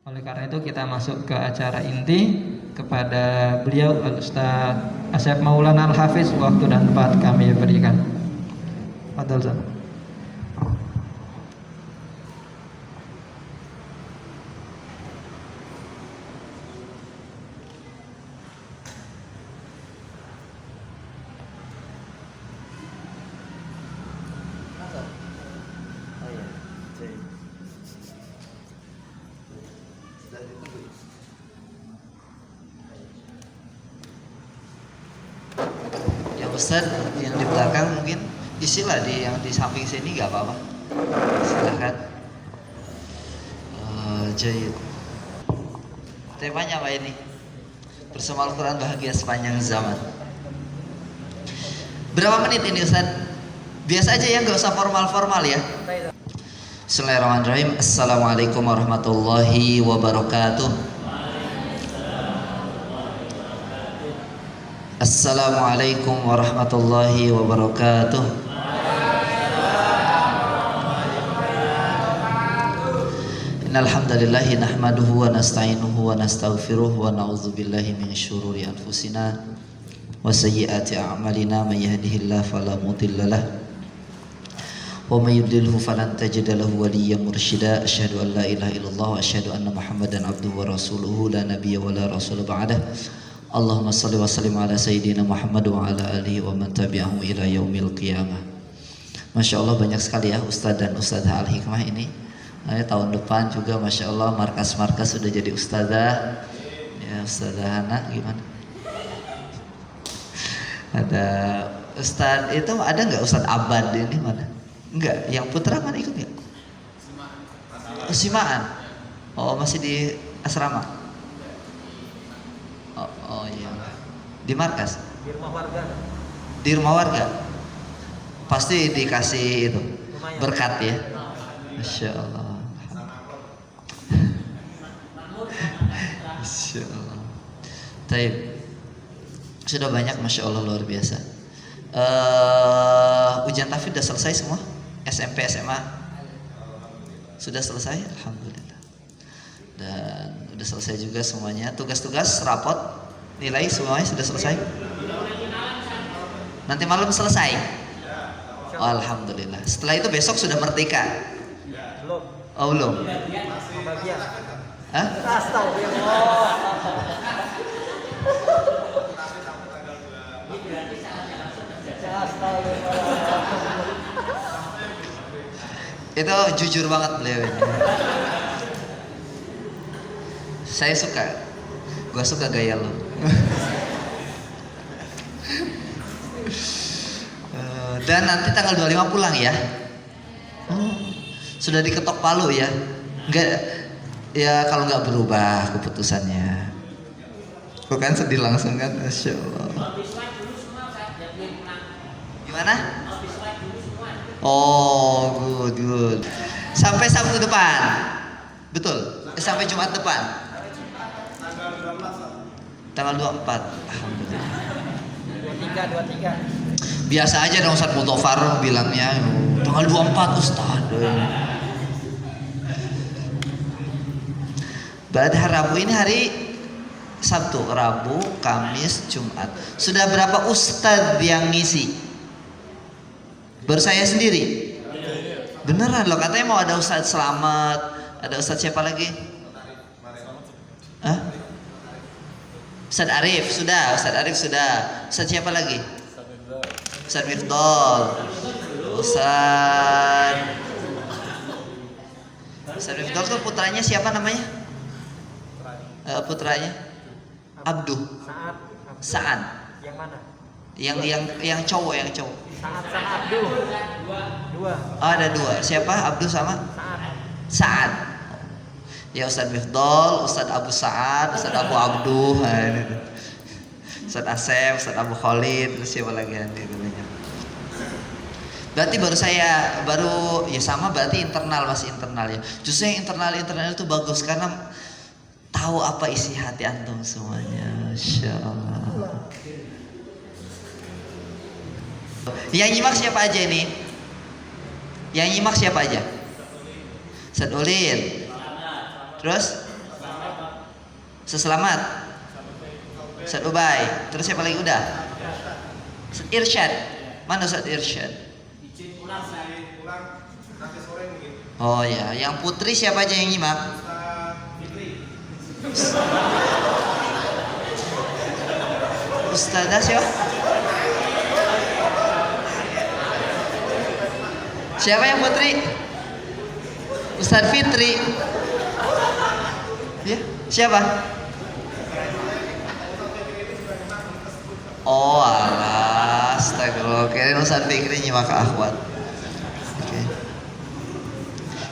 Oleh karena itu kita masuk ke acara inti kepada beliau Al-Ustaz Asyaf Maulana Al-Hafiz, waktu dan tempat kami berikan. Fadhal Ustaz. Ustaz yang di belakang mungkin isilah di yang di samping sini nggak apa-apa, silakan. Jahit. Temanya apa ini? Bersama Al-Quran bahagia sepanjang zaman. Berapa menit ini Ustaz? Biasa aja ya, nggak usah formal-formal ya. Bismillahirrahmanirrahim. Assalamualaikum warahmatullahi wabarakatuh. Assalamualaikum warahmatullahi wabarakatuh. Innal hamdalillah nahmaduhu wa nasta'inuhu wa nastaghfiruh wa na'udzubillahi min syururi anfusina wa sayyiati a'malina, may yahdihillahu fala mudhillalah wa may yudlilhu falan tajida lahu waliyyan mursyida. Asyhadu an la ilaha illallah wa asyhadu anna Muhammadan abduhu wa rasuluhu la nabiyya wa la rasul ba'dah. Allahumma salli wa sallim ala sayyidina Muhammad wa ala alihi wa man tabi'ahum ila yaumil qiyamah. Masya Allah banyak sekali ya Ustadz dan Ustadzah Al-Hikmah ini. Tahun depan juga Masya Allah markas-markas sudah jadi Ustadzah. Ya Ustadzah Hana gimana? Ada Ustadz itu ada nggak Ustadz Abad ini mana? Enggak, yang putra mana ikut nggak? Simaan. Oh masih di asrama. Oh iya, di markas. Di rumah warga. Di rumah warga. Pasti dikasih itu berkat ya. Masya Allah. Masya Allah. Taib. Sudah banyak Masya Allah luar biasa. Ujian tahfidz sudah selesai semua? SMP, SMA sudah selesai? Alhamdulillah. Dan udah selesai juga semuanya. Tugas-tugas, rapot, nilai semuanya sudah selesai. Nanti malam selesai. Oh, alhamdulillah. Setelah itu besok sudah merdeka. Belum. Oh belum. Hah? Itu jujur banget beliau ini. Saya suka, gua suka gaya lo. Dan nanti tanggal 25 pulang ya. Sudah diketok palu ya. Enggak ya, kalau nggak berubah keputusannya. Kok kan sedih langsung kan, Masya Allah. Gimana? Oh, good. Sampai Sabtu depan. Betul. Sampai Jumat depan. Tanggal 24. Alhamdulillah. 23. Biasa aja dong Ustaz Mutofar bilangnya tanggal 24 Ustaz. Berarti hari Rabu ini hari Sabtu, Rabu, Kamis, Jumat. Sudah berapa Ustadz yang ngisi? Baru saya sendiri. Beneran loh, katanya mau ada Ustadz Selamat, ada Ustadz siapa lagi? Hah? Ustadz Arif sudah, Ustadz Arif sudah. Ustadz siapa lagi? Ustadz Miftol, Ustadz Miftol tuh putranya siapa namanya? Putranya Abduh. Sa'ad. Yang mana? Yang cowok, Sa'ad sama Abduh. Dua. Oh, ada dua. Siapa? Abduh sama Sa'ad. Ya Ustadz Miftol, Ustadz Abu Sa'ad, Ustadz Abu Abduh, Ustadz Asep, Ustadz Abu Khalid, terus siapa lagi itu banyak. Berarti baru ya sama, berarti masih internal ya. Justru yang internal itu bagus karena tahu apa isi hati antum semuanya. Masya Allah. Yang nyimak siapa aja ini? Yang nyimak siapa aja? Ustadz Ulin. Terus Ustaz Selamat, Ustaz Ubay, terus siapa lagi udah? Ustaz Irsyad. Mana Ustaz Irsyad? Oh ya, yang putri siapa aja yang nyimak? Ustazah siapa? Siapa yang putri? Ustaz Fitri. Ya, siapa? Oh alah, astagfirullah. Kirain Ustaz Fikri nyimak akhwat. Oke.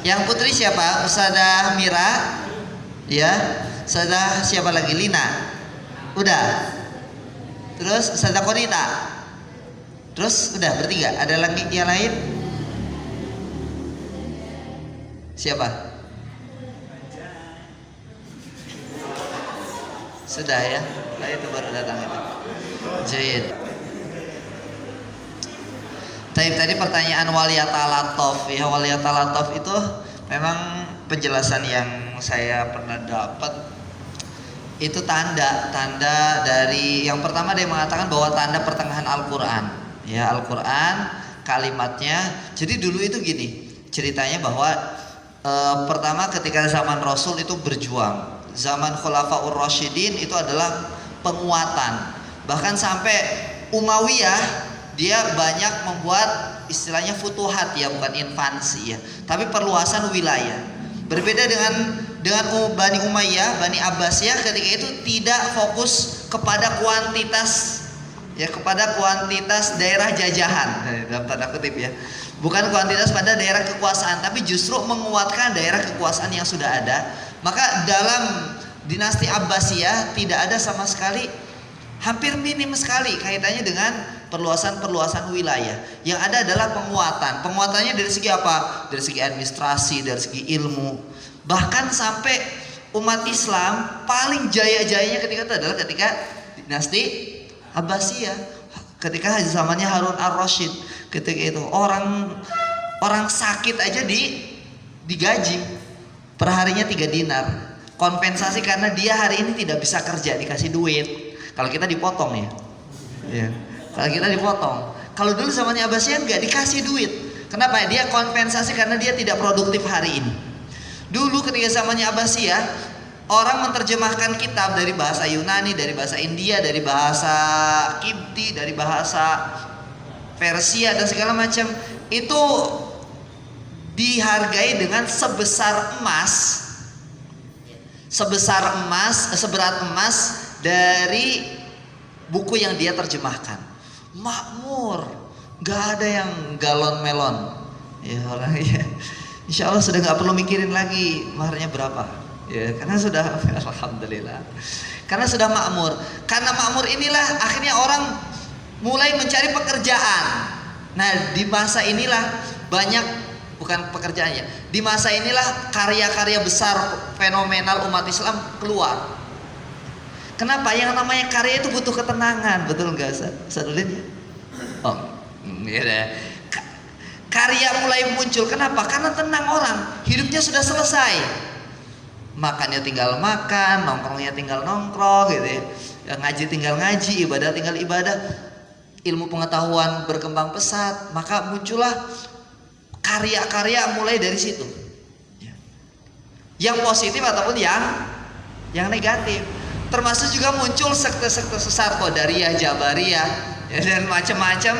Yang putri siapa? Ustazah Mira. Ya. Ustazah siapa lagi? Lina. Udah. Terus Ustazah Konita. Terus udah bertiga. Ada lagi yang lain? Siapa? Sudah ya. Nah, itu baru datang itu. Jahit. Tadi pertanyaan waliyatalatov ya, waliyatalatov itu memang penjelasan yang saya pernah dapat itu tanda dari yang pertama dia mengatakan bahwa tanda pertengahan Al-Quran ya, Al-Quran kalimatnya. Jadi dulu itu gini ceritanya bahwa pertama ketika zaman Rasul itu berjuang, zaman Khulafaur Rasyidin itu adalah penguatan, bahkan sampai Umayyah dia banyak membuat istilahnya futuhat ya, bukan invasi ya, tapi perluasan wilayah. Berbeda dengan Bani Umayyah, Bani Abbasiyah ketika itu tidak fokus kepada kuantitas ya, kepada kuantitas daerah jajahan dalam tanda kutip ya, bukan kuantitas pada daerah kekuasaan, tapi justru menguatkan daerah kekuasaan yang sudah ada. Maka dalam dinasti Abbasiyah tidak ada sama sekali, hampir minim sekali kaitannya dengan perluasan wilayah. Yang ada adalah penguatan. Penguatannya dari segi apa? Dari segi administrasi, dari segi ilmu. Bahkan sampai umat Islam paling jaya-jayanya ketika itu adalah ketika dinasti Abbasiyah. Ketika zamannya Harun ar-Rasyid. Ketika itu orang sakit aja digaji perharinya 3 dinar. Kompensasi karena dia hari ini tidak bisa kerja, dikasih duit. Kalau kita dipotong ya. Ya. Kalau kita dipotong. Kalau dulu zamannya Abbasiyah nggak dikasih duit. Kenapa? Dia kompensasi karena dia tidak produktif hari ini. Dulu ketika zamannya Abbasiyah, orang menerjemahkan kitab dari bahasa Yunani, dari bahasa India, dari bahasa Kipti, dari bahasa Persia dan segala macam, itu dihargai dengan seberat emas dari buku yang dia terjemahkan. Makmur, nggak ada yang galon melon ya, orang ya insya Allah sudah nggak perlu mikirin lagi maharnya berapa ya, karena sudah alhamdulillah, karena sudah makmur. Karena makmur inilah akhirnya orang mulai mencari pekerjaan. Nah di masa inilah banyak, bukan pekerjaannya, di masa inilah karya-karya besar fenomenal umat Islam keluar. Kenapa? Yang namanya karya itu butuh ketenangan, betul nggak Ustaz Udin? Oh, ya. Karya mulai muncul. Kenapa? Karena tenang orang, hidupnya sudah selesai. Makannya tinggal makan, nongkrongnya tinggal nongkrong, gitu ya. Ngaji tinggal ngaji, ibadah tinggal ibadah. Ilmu pengetahuan berkembang pesat, maka muncullah karya-karya mulai dari situ. Yang positif ataupun yang negatif. Termasuk juga muncul sekte-sekte sesat, Qadariyah, Jabariyah ya, dan macam-macam.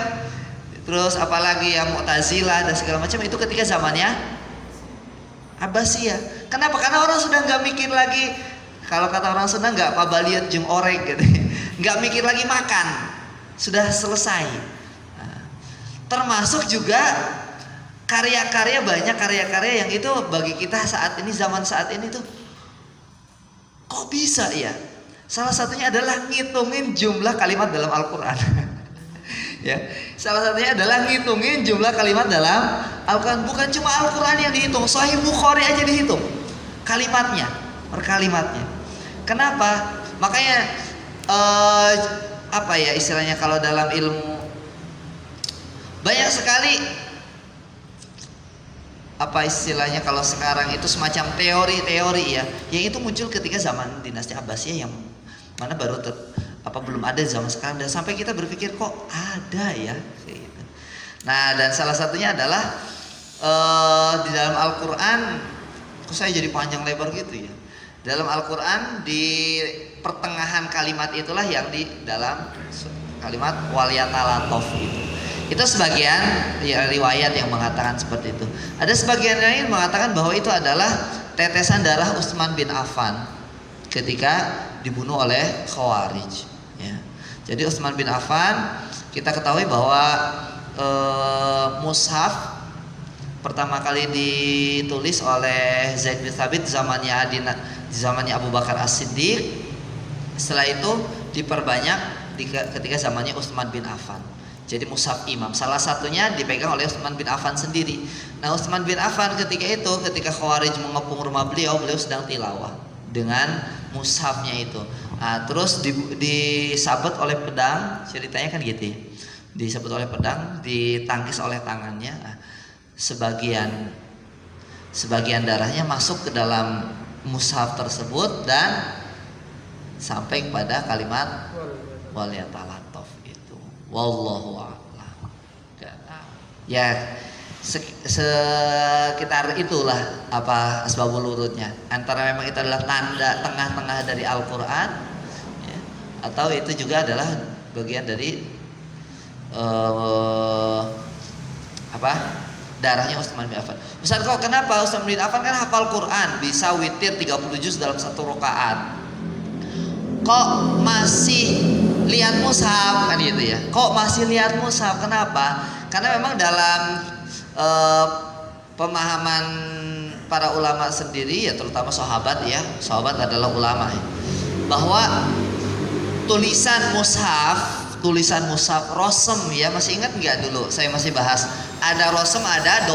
Terus apalagi ya Mu'tazilah dan segala macam, itu ketika zamannya Abbasiyah. Kenapa? Karena orang sudah nggak mikir lagi, kalau kata orang Sunda nggak pabaliat jeung orek gitu. Nggak mikir lagi makan, sudah selesai. Nah, termasuk juga karya-karya, banyak karya-karya yang itu bagi kita saat ini, zaman saat ini tuh kok bisa ya? Salah satunya adalah ngitungin jumlah kalimat dalam Al-Quran. Ya, salah satunya adalah ngitungin jumlah kalimat dalam Al-Quran. Bukan cuma Al-Quran yang dihitung, Sahih Bukhari aja dihitung kalimatnya, per kalimatnya. Kenapa? Makanya apa ya istilahnya kalau dalam ilmu, banyak sekali apa istilahnya kalau sekarang itu semacam teori-teori ya, yang itu muncul ketika zaman dinasti Abbasiyah yang mana belum ada zaman sekarang, dan sampai kita berpikir kok ada ya kayak gitu. Nah, dan salah satunya adalah di dalam Al-Quran, kok saya jadi panjang lebar gitu ya. Dalam Al-Quran di pertengahan kalimat itulah yang di dalam kalimat waliyatalatov gitu. Itu sebagian ya, riwayat yang mengatakan seperti itu. Ada sebagian lain mengatakan bahwa itu adalah tetesan darah Utsman bin Affan ketika dibunuh oleh Khawarij. Ya. Jadi Utsman bin Affan kita ketahui bahwa mushaf pertama kali ditulis oleh Zaid bin Thabit zamannya Abu Bakar As-Siddiq. Setelah itu diperbanyak ketika zamannya Utsman bin Affan. Jadi mushaf imam salah satunya dipegang oleh Utsman bin Affan sendiri. Nah, Utsman bin Affan ketika Khawarij mengepung rumah beliau sedang tilawah dengan mushafnya itu. Nah, terus disabet oleh pedang, ceritanya kan gitu ya. Disabet oleh pedang, ditangkis oleh tangannya. Nah, sebagian darahnya masuk ke dalam mushaf tersebut dan sampai kepada kalimat waliyatalatov itu. Wallahu a'lam. Ya sekitar itulah apa asbabul wurudnya. Antara memang itu adalah tanda tengah-tengah dari Al-Quran ya, atau itu juga adalah bagian dari darahnya Utsman bin Affan. Ustaz, kok kenapa Utsman bin Affan kan hafal Quran, bisa witir 30 juz dalam satu rakaat, kok masih lihat mushaf kan gitu ya? Kok masih lihat mushaf? Kenapa? Karena memang dalam pemahaman para ulama sendiri ya, terutama sahabat adalah ulama ya, bahwa tulisan mushaf rosem ya, masih ingat nggak dulu saya masih bahas ada rosem ada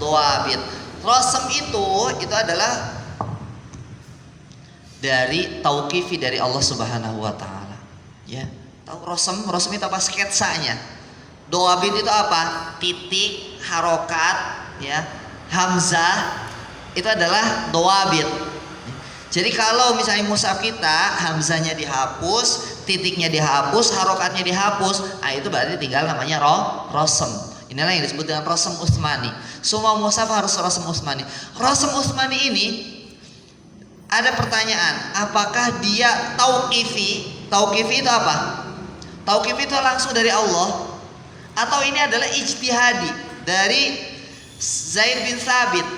doabit. Rosem itu adalah dari tauqifi dari Allah Subhanahu wa taala. Ya. Tahu rosem itu apa? Sketsanya. Doabit itu apa? Titik, harokat, ya, hamzah, itu adalah doabit. Jadi kalau misalnya mushaf kita hamzahnya dihapus, titiknya dihapus, harokatnya dihapus, nah itu berarti tinggal namanya rosem. Inilah yang disebut dengan rosem Utsmani. Semua mushaf harus rosem Utsmani. Rosem Utsmani ini ada pertanyaan, apakah dia tauqifi? Tauqifi itu apa? Tauqifi itu langsung dari Allah, atau ini adalah ijtihadi dari Zaid bin Thabit?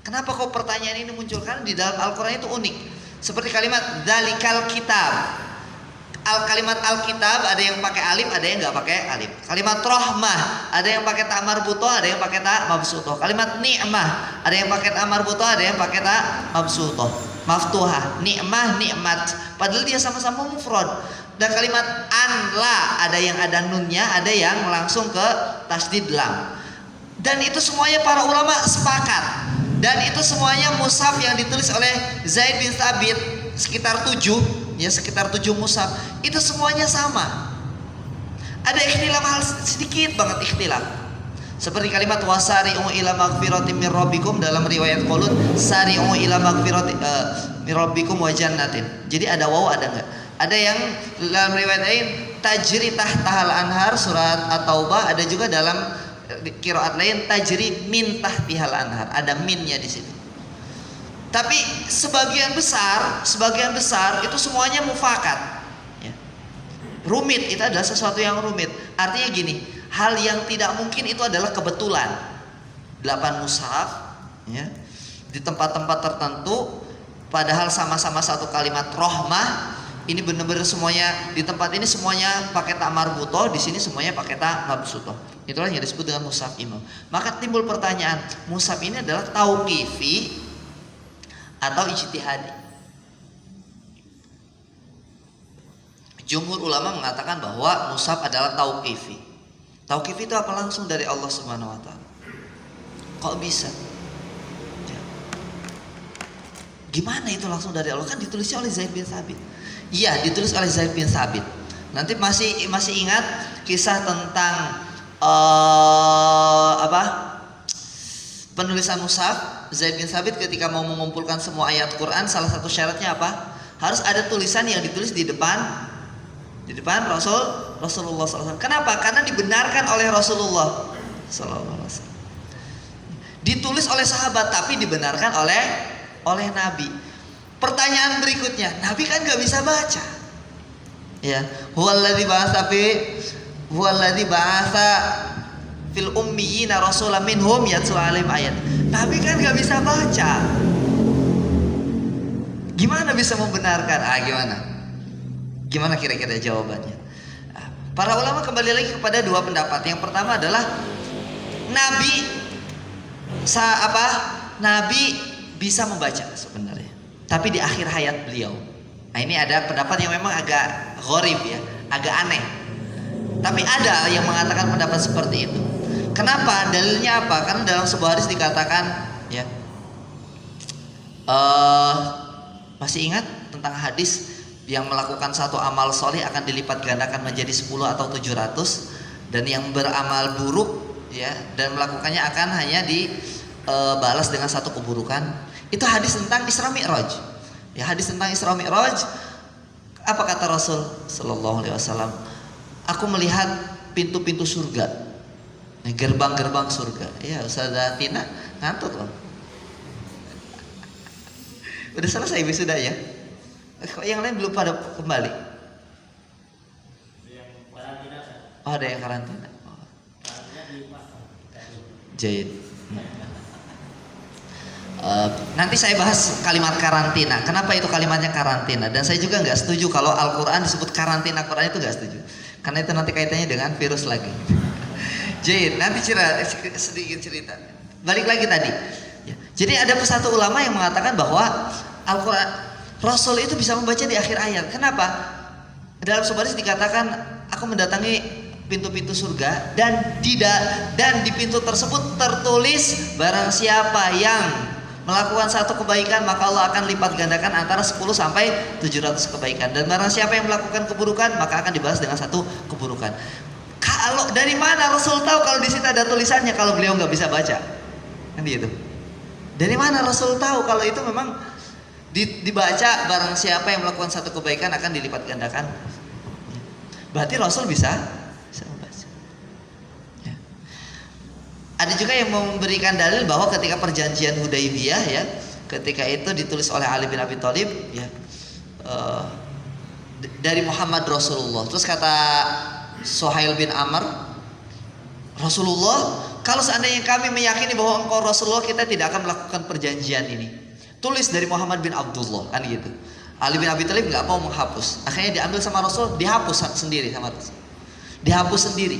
Kenapa kok pertanyaan ini muncul? Karena di dalam Al-Quran itu unik. Seperti kalimat dzalikal kitab. Kalimat Alkitab ada yang pakai alif, ada yang nggak pakai alif. Kalimat rahmah ada yang pakai ta marbutoh, ada yang pakai ta mabsutoh. Kalimat ni'mah ada yang pakai ta marbutoh, ada yang pakai ta mabsutoh. Maftuhah, ni'mah, nikmat. Padahal dia sama-sama mufrad. Dan kalimat anla ada yang ada nunnya, ada yang langsung ke tasdid lam. Dan itu semuanya para ulama sepakat. Dan itu semuanya mushaf yang ditulis oleh Zaid bin Thabit, sekitar 7 mushaf, itu semuanya sama. Ada ikhtilaf hal sedikit banget ikhtilaf. Seperti kalimat wasari'u ila magfiratin min rabbikum, dalam riwayat Qulun sari'u ila magfiratin min rabbikum wa jannatin. Jadi ada waw ada enggak? Ada yang dalam riwayat lain tajri tahtahal anhar surat At-Taubah, ada juga dalam qiraat lain tajri min tahtihal anhar, ada minnya di situ. Tapi sebagian besar itu semuanya mufakat ya. Rumit, itu adalah sesuatu yang rumit. Artinya gini, hal yang tidak mungkin itu adalah kebetulan. 8 mushaf ya, di tempat-tempat tertentu, padahal sama-sama satu kalimat rahmah. Ini benar-benar semuanya di tempat ini semuanya pakai ta marbutoh, di sini semuanya pakai ta mabsutoh. Itulah yang disebut dengan mushaf imam. Maka timbul pertanyaan, mushaf ini adalah tauqifi atau ijtihadi? Jumhur ulama mengatakan bahwa mushaf adalah tauqifi. Tauqifi itu apa? Langsung dari Allah Subhanahu wa taala. Kok bisa? Gimana itu langsung dari Allah? Kan ditulisnya oleh Zaid bin Thabit. Iya, ditulis oleh Zaid bin Thabit. Nanti masih ingat kisah tentang penulisan mushaf, Zaid bin Thabit ketika mau mengumpulkan semua ayat Quran, salah satu syaratnya apa? Harus ada tulisan yang ditulis di depan Rasulullah SAW. Kenapa? Karena dibenarkan oleh Rasulullah SAW. Ditulis oleh sahabat tapi dibenarkan oleh Nabi. Pertanyaan berikutnya, Nabi kan nggak bisa baca. Ya, huwallazi ba'atsa fil ummiyina rasulan minhum yatlu alaihim ayat. Nabi kan nggak bisa baca. Gimana bisa membenarkan? Gimana kira-kira jawabannya? Para ulama kembali lagi kepada dua pendapat. Yang pertama adalah Nabi bisa membaca sebenarnya, tapi di akhir hayat beliau. Nah, ini ada pendapat yang memang agak gharib ya, agak aneh. Tapi ada yang mengatakan pendapat seperti itu. Kenapa? Dalilnya apa? Karena dalam sebuah hadis dikatakan ya, masih ingat tentang hadis yang melakukan satu amal soleh akan dilipat gandakan menjadi 10 atau 700, dan yang beramal buruk ya dan melakukannya akan hanya dibalas dengan satu keburukan. Itu hadis tentang Isra Mi'raj. Ya, hadis tentang Isra Mi'raj. Apa kata Rasul sallallahu alaihi wasallam? Aku melihat pintu-pintu surga. Gerbang-gerbang surga. Ya, Ustazah Tina ngantuk loh. Udah selesai wisuda ya? Kok yang lain belum pada kembali? Oh, ada yang karantina. Oh. Jahit. Nanti saya bahas kalimat karantina. Kenapa itu kalimatnya karantina? Dan saya juga nggak setuju kalau Al-Quran disebut karantina. Quran itu nggak setuju. Karena itu nanti kaitannya dengan virus lagi. Jahit. Nanti sedikit cerita. Balik lagi tadi. Ya. Jadi ada satu ulama yang mengatakan bahwa Al-Quran Rasul itu bisa membaca di akhir ayat. Kenapa? Dalam sebuah hadis dikatakan, aku mendatangi pintu-pintu surga dan di pintu tersebut tertulis barang siapa yang melakukan satu kebaikan maka Allah akan lipat gandakan antara 10 sampai 700 kebaikan, dan barang siapa yang melakukan keburukan maka akan dibalas dengan satu keburukan. Kalau dari mana Rasul tahu kalau di situ ada tulisannya kalau beliau nggak bisa baca? Kan gitu. Dari mana Rasul tahu kalau itu memang dibaca barang siapa yang melakukan satu kebaikan akan dilipat gandakan? Berarti Rasul bisa membaca. Ya. Ada juga yang memberikan dalil bahwa ketika perjanjian Hudaybiyah ya, ketika itu ditulis oleh Ali bin Abi Thalib ya, dari Muhammad Rasulullah. Terus kata Suhail bin Amr, Rasulullah, kalau seandainya kami meyakini bahwa engkau Rasulullah, kita tidak akan melakukan perjanjian ini. Tulis dari Muhammad bin Abdullah, kan gitu. Ali bin Abi Thalib nggak mau menghapus, akhirnya diambil sama Rasul, dihapus sendiri sama Rasul, dihapus sendiri.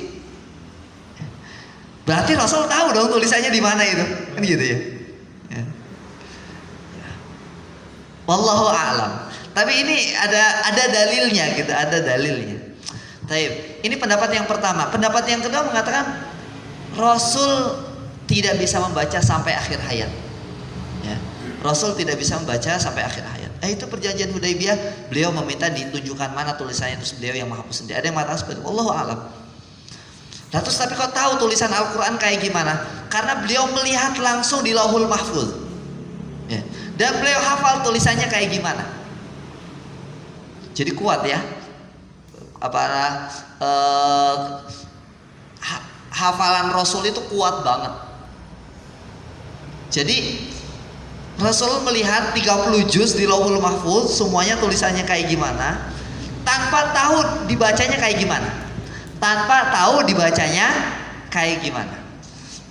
Berarti Rasul tahu dong tulisannya di mana itu, kan gitu ya. Wallahu a'lam. Tapi ini ada dalilnya gitu, ada dalilnya. Taib. Ini pendapat yang pertama. Pendapat yang kedua mengatakan Rasul tidak bisa membaca sampai akhir hayat. Ya. Rasul tidak bisa membaca sampai akhir hayat. Itu perjanjian Hudaybiyah, beliau meminta ditunjukkan mana tulisannya, terus beliau yang menghapus sendiri. Ada yang mengatakan seperti itu. Wallahu a'lam. Nah, terus tapi kau tahu tulisan Al-Quran kayak gimana? Karena beliau melihat langsung di Lauhul Mahfuz. Ya. Dan beliau hafal tulisannya kayak gimana. Jadi kuat ya. Hafalan Rasul itu kuat banget. Jadi Rasul melihat 30 juz di Lauhul Mahfuz, semuanya tulisannya kayak gimana, tanpa tahu dibacanya kayak gimana.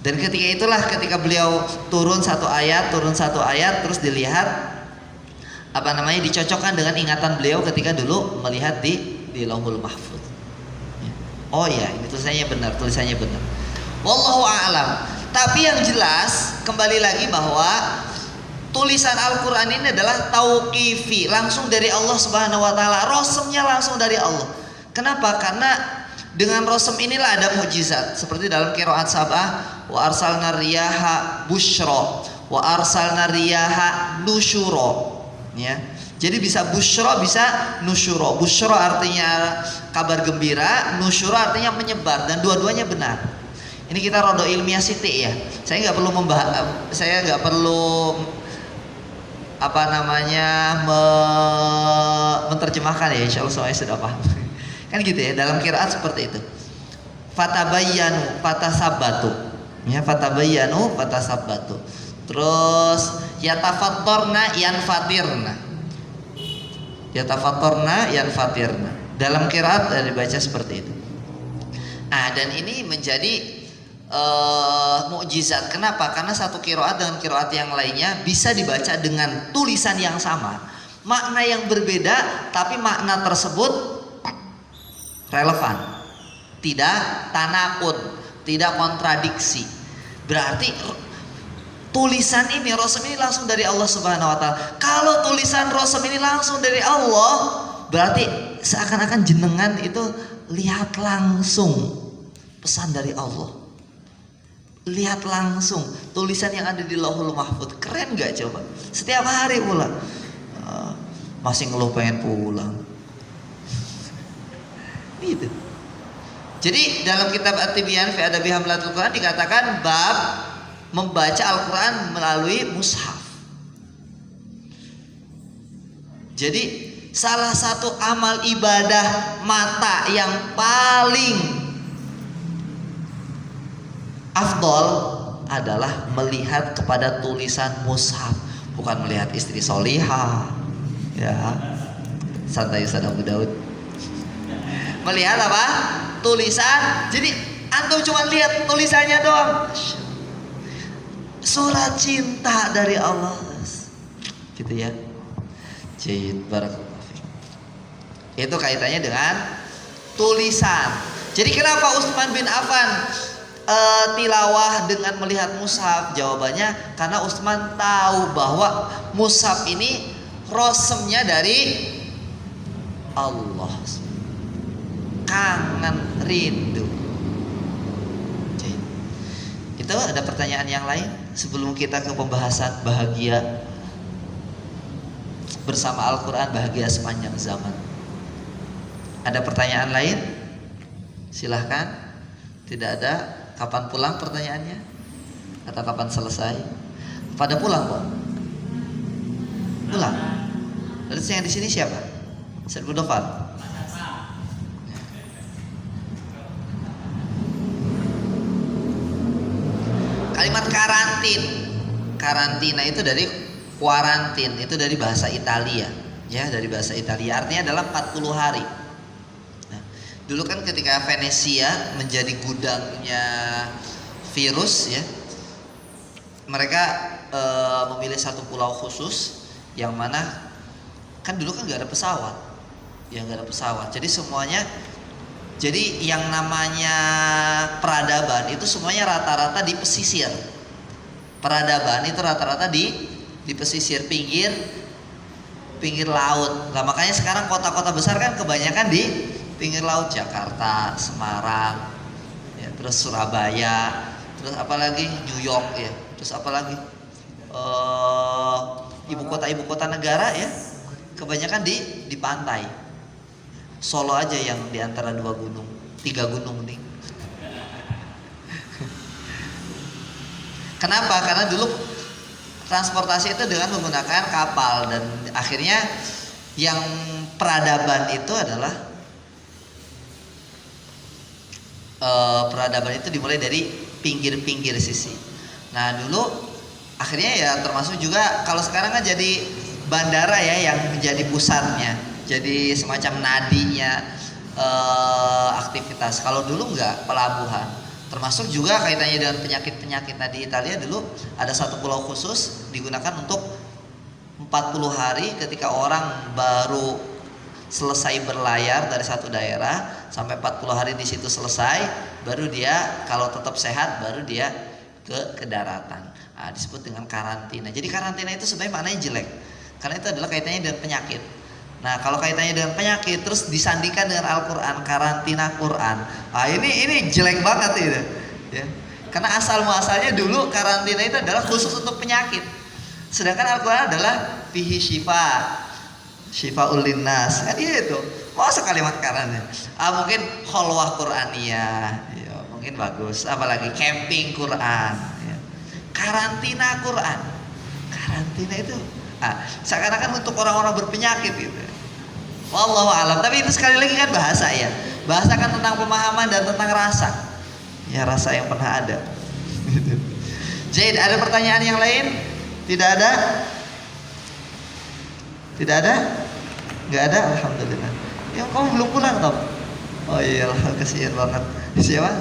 Dan ketika itulah ketika beliau turun satu ayat, terus dilihat dicocokkan dengan ingatan beliau ketika dulu melihat di Lauhul Mahfuz. Oh ya, ini tulisannya benar. Wallahu a'lam. Tapi yang jelas kembali lagi bahwa tulisan Al-Quran ini adalah tauqifi, langsung dari Allah Subhanahu wa taala. Rasulnya langsung dari Allah. Kenapa? Karena dengan Rasul inilah ada mukjizat. Seperti dalam qiraat Sab'ah, wa arsalna riyaha busyra wa arsalna riyaha nusyura. Ya. Jadi bisa busyra, bisa nusyura. Busyra artinya kabar gembira, nusyura artinya menyebar, dan dua-duanya benar. Ini kita rodo ilmiah siti ya. Saya nggak perlu saya nggak perlu menerjemahkan ya. Insya Allah semuanya sudah paham. Kan gitu ya. Dalam qiraat seperti itu. Fatabayyanu fatasabbatu. Ya, fatabayyanu fatasabbatu. Terus yatafattorna yanfatirna. Yatafattorna yanfatirna. Dalam qiraat dibaca seperti itu. Dan ini menjadi mukjizat. Kenapa? Karena satu qiraat dengan qiraat yang lainnya bisa dibaca dengan tulisan yang sama, makna yang berbeda, tapi makna tersebut relevan, tidak tanakut, tidak kontradiksi. Berarti tulisan ini Rasul ini langsung dari Allah Subhanahu wa taala. Kalau tulisan Rasul ini langsung dari Allah, berarti seakan-akan jenengan itu lihat langsung pesan dari Allah. Lihat langsung tulisan yang ada di Lauhul Mahfuz. Keren gak coba? Setiap hari pula masih ngeluh pengen pulang gitu. Jadi dalam kitab At-Tibyan fi Adabi Hamlatul Quran dikatakan bab membaca Al-Quran melalui mushaf. Jadi salah satu amal ibadah mata yang paling afdol adalah melihat kepada tulisan mushaf, bukan melihat istri solihah. Ya, santai Ustaz Abu Daud. Melihat apa? Tulisan. Jadi antum cuma lihat tulisannya doang. Surat cinta dari Allah, gitu ya. Jid barakallahu fiik. Itu kaitannya dengan tulisan. Jadi kenapa Utsman bin Affan tilawah dengan melihat mushaf? Jawabannya karena Utsman tahu bahwa mushaf ini rosemnya dari Allah. Kangen, rindu. Itu ada pertanyaan yang lain sebelum kita ke pembahasan bahagia bersama Al-Quran, bahagia sepanjang zaman. Ada pertanyaan lain? Silahkan. Tidak ada. Kapan pulang pertanyaannya? Atau kapan selesai? Pada pulang kok? Pulang. Lalu yang di sini siapa? Ustaz Budofal. Kalimat karantina itu dari kuarantin, itu dari bahasa Italia, ya, dari bahasa Italia. Artinya adalah 40 hari. Nah, dulu kan ketika Venesia menjadi gudangnya virus, ya, mereka memilih satu pulau khusus yang mana kan dulu kan nggak ada pesawat, ya nggak ada pesawat. Jadi semuanya, jadi yang namanya peradaban itu semuanya rata-rata di pesisir. Peradaban itu rata-rata di pesisir pinggir laut. Nah, makanya sekarang kota-kota besar kan kebanyakan di pinggir laut. Jakarta, Semarang, ya, terus Surabaya, terus apalagi New York, ya, terus apalagi ibu kota negara, ya, kebanyakan di pantai. Solo aja yang di antara 2 gunung, 3 gunung nih. Kenapa? Karena dulu transportasi itu dengan menggunakan kapal, dan akhirnya yang peradaban itu adalah peradaban itu dimulai dari pinggir-pinggir sisi. Nah, dulu akhirnya ya termasuk juga kalau sekarang kan jadi bandara, ya, yang menjadi pusatnya, jadi semacam nadinya aktivitas. Kalau dulu enggak, pelabuhan. Termasuk juga kaitannya dengan penyakit-penyakit. Nah, di Italia dulu ada satu pulau khusus digunakan untuk 40 hari ketika orang baru selesai berlayar dari satu daerah sampai 40 hari di situ selesai, baru dia kalau tetap sehat baru dia ke daratan. Nah, disebut dengan karantina. Jadi karantina itu sebenarnya maknanya jelek, karena itu adalah kaitannya dengan penyakit. Nah, kalau kaitannya dengan penyakit terus disandingkan dengan Al-Quran, karantina Quran, ini jelek banget itu, ya. Karena asal muasalnya dulu karantina itu adalah khusus untuk penyakit, sedangkan Al-Quran adalah fihi syifaul linnas, kan itu. Masa kalimat karantina? Mungkin kholwah Quraniyah, ya, mungkin mungkin bagus. Apalagi camping Quran, ya. Karantina Quran. Karantina itu seakan-akan untuk orang-orang berpenyakit gitu. Wallahu alam. Tapi itu sekali lagi kan bahasa ya. Bahasa kan tentang pemahaman dan tentang rasa. Ya, rasa yang pernah ada. Jadi ada pertanyaan yang lain? Tidak ada? Tidak ada? Enggak ada? Alhamdulillah. Ya, kamu belum pulang toh? Oh iya, kasihan banget. Siapa?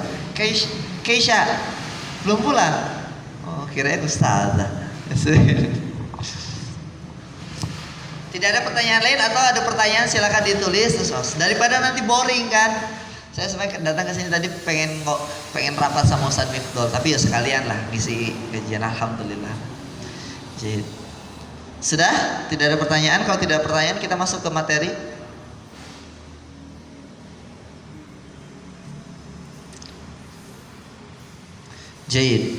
Keisha. Belum pulang? Oh, kirain ustazah. Tidak ada pertanyaan lain atau ada pertanyaan silakan ditulis terus. Daripada nanti boring kan. Saya sebenarnya datang ke sini tadi pengen rapat sama Ustaz Miftol, tapi ya sekalian lah ngisi kajian. Alhamdulillah. Jadi, sudah? Tidak ada pertanyaan? Kalau tidak ada pertanyaan kita masuk ke materi. Jahid.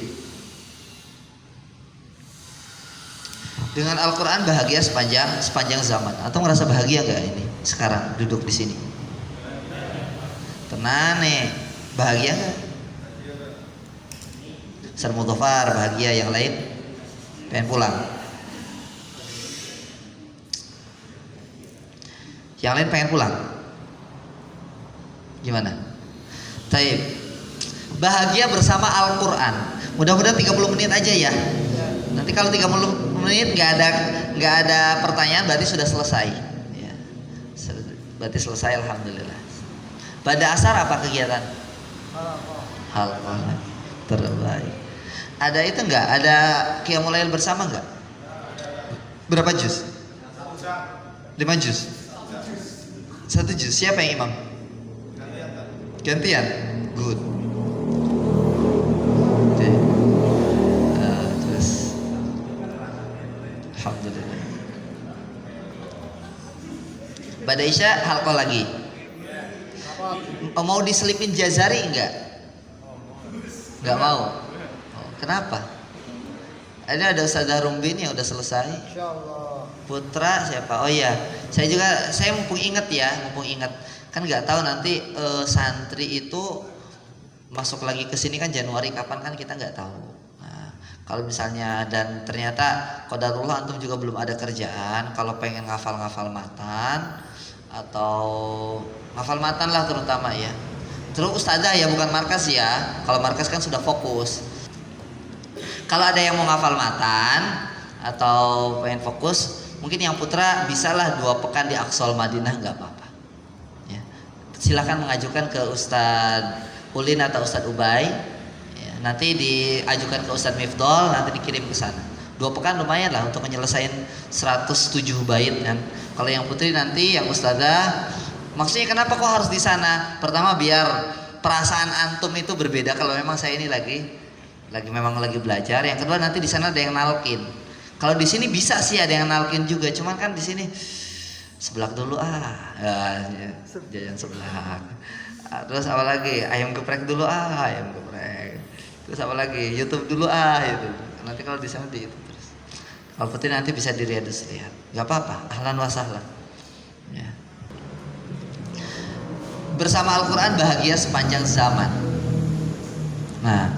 Dengan Al-Quran bahagia sepanjang zaman. Atau ngerasa bahagia nggak ini sekarang duduk di sini? Tenang nih, bahagia nggak? Ustaz Mudhafar bahagia, yang lain pengen pulang. Yang lain pengen pulang. Gimana? Taib. Bahagia bersama Al-Quran. Mudah-mudahan 30 menit aja ya. Nanti kalau 30 menit nggak ada pertanyaan berarti sudah selesai. Ya. Berarti selesai, alhamdulillah. Pada asar apa kegiatan? Halqah. Terbaik. Ada itu nggak? Ada Qiyamul Lail bersama nggak? Berapa juz? 5 juz. 1 juz. Siapa yang imam? Gantian. Good. Terus alhamdulillah. Pada Isya halqah lagi. Mau diselipin Jazari enggak? Enggak mau. Kenapa? Ada Ustazah Rumbin yang udah selesai. Putra siapa? Oh iya, saya mumpung ingat. Kan nggak tahu nanti santri itu masuk lagi ke sini kan Januari kapan kan kita nggak tahu. Nah, kalau misalnya dan ternyata qadarullah antum juga belum ada kerjaan, kalau pengen ngafal matan atau ngafal matan lah terutama ya. Terus ustazah ya, bukan markas ya. Kalau markas kan sudah fokus. Kalau ada yang mau ngafal matan atau pengen fokus, mungkin yang putra bisalah 2 pekan di Aqsal Madinah, nggak apa-apa. Ya. Silakan mengajukan ke Ustadz Ulin atau Ustadz Ubay. Ya, nanti diajukan ke Ustadz Miftol, nanti dikirim ke sana. 2 pekan lumayan lah untuk menyelesaikan 107 bait kan. Kalau yang putri nanti yang ustazah, maksudnya kenapa kok harus di sana? Pertama biar perasaan antum itu berbeda kalau memang saya ini lagi belajar. Yang kedua nanti di sana ada yang nalkin. Kalau di sini bisa sih ada yang nalkin juga, cuman kan di sini sebelak dulu jajan sebelak. Terus apa lagi? Ayam geprek dulu ayam geprek. Terus apa lagi? YouTube dulu itu. Nanti kalau di sana di itu terus. Kalau putih nanti bisa di Riyadhus lihat. Gak apa-apa, ahlan wa sahlan. Ya. Bersama Al-Quran bahagia sepanjang zaman. Nah,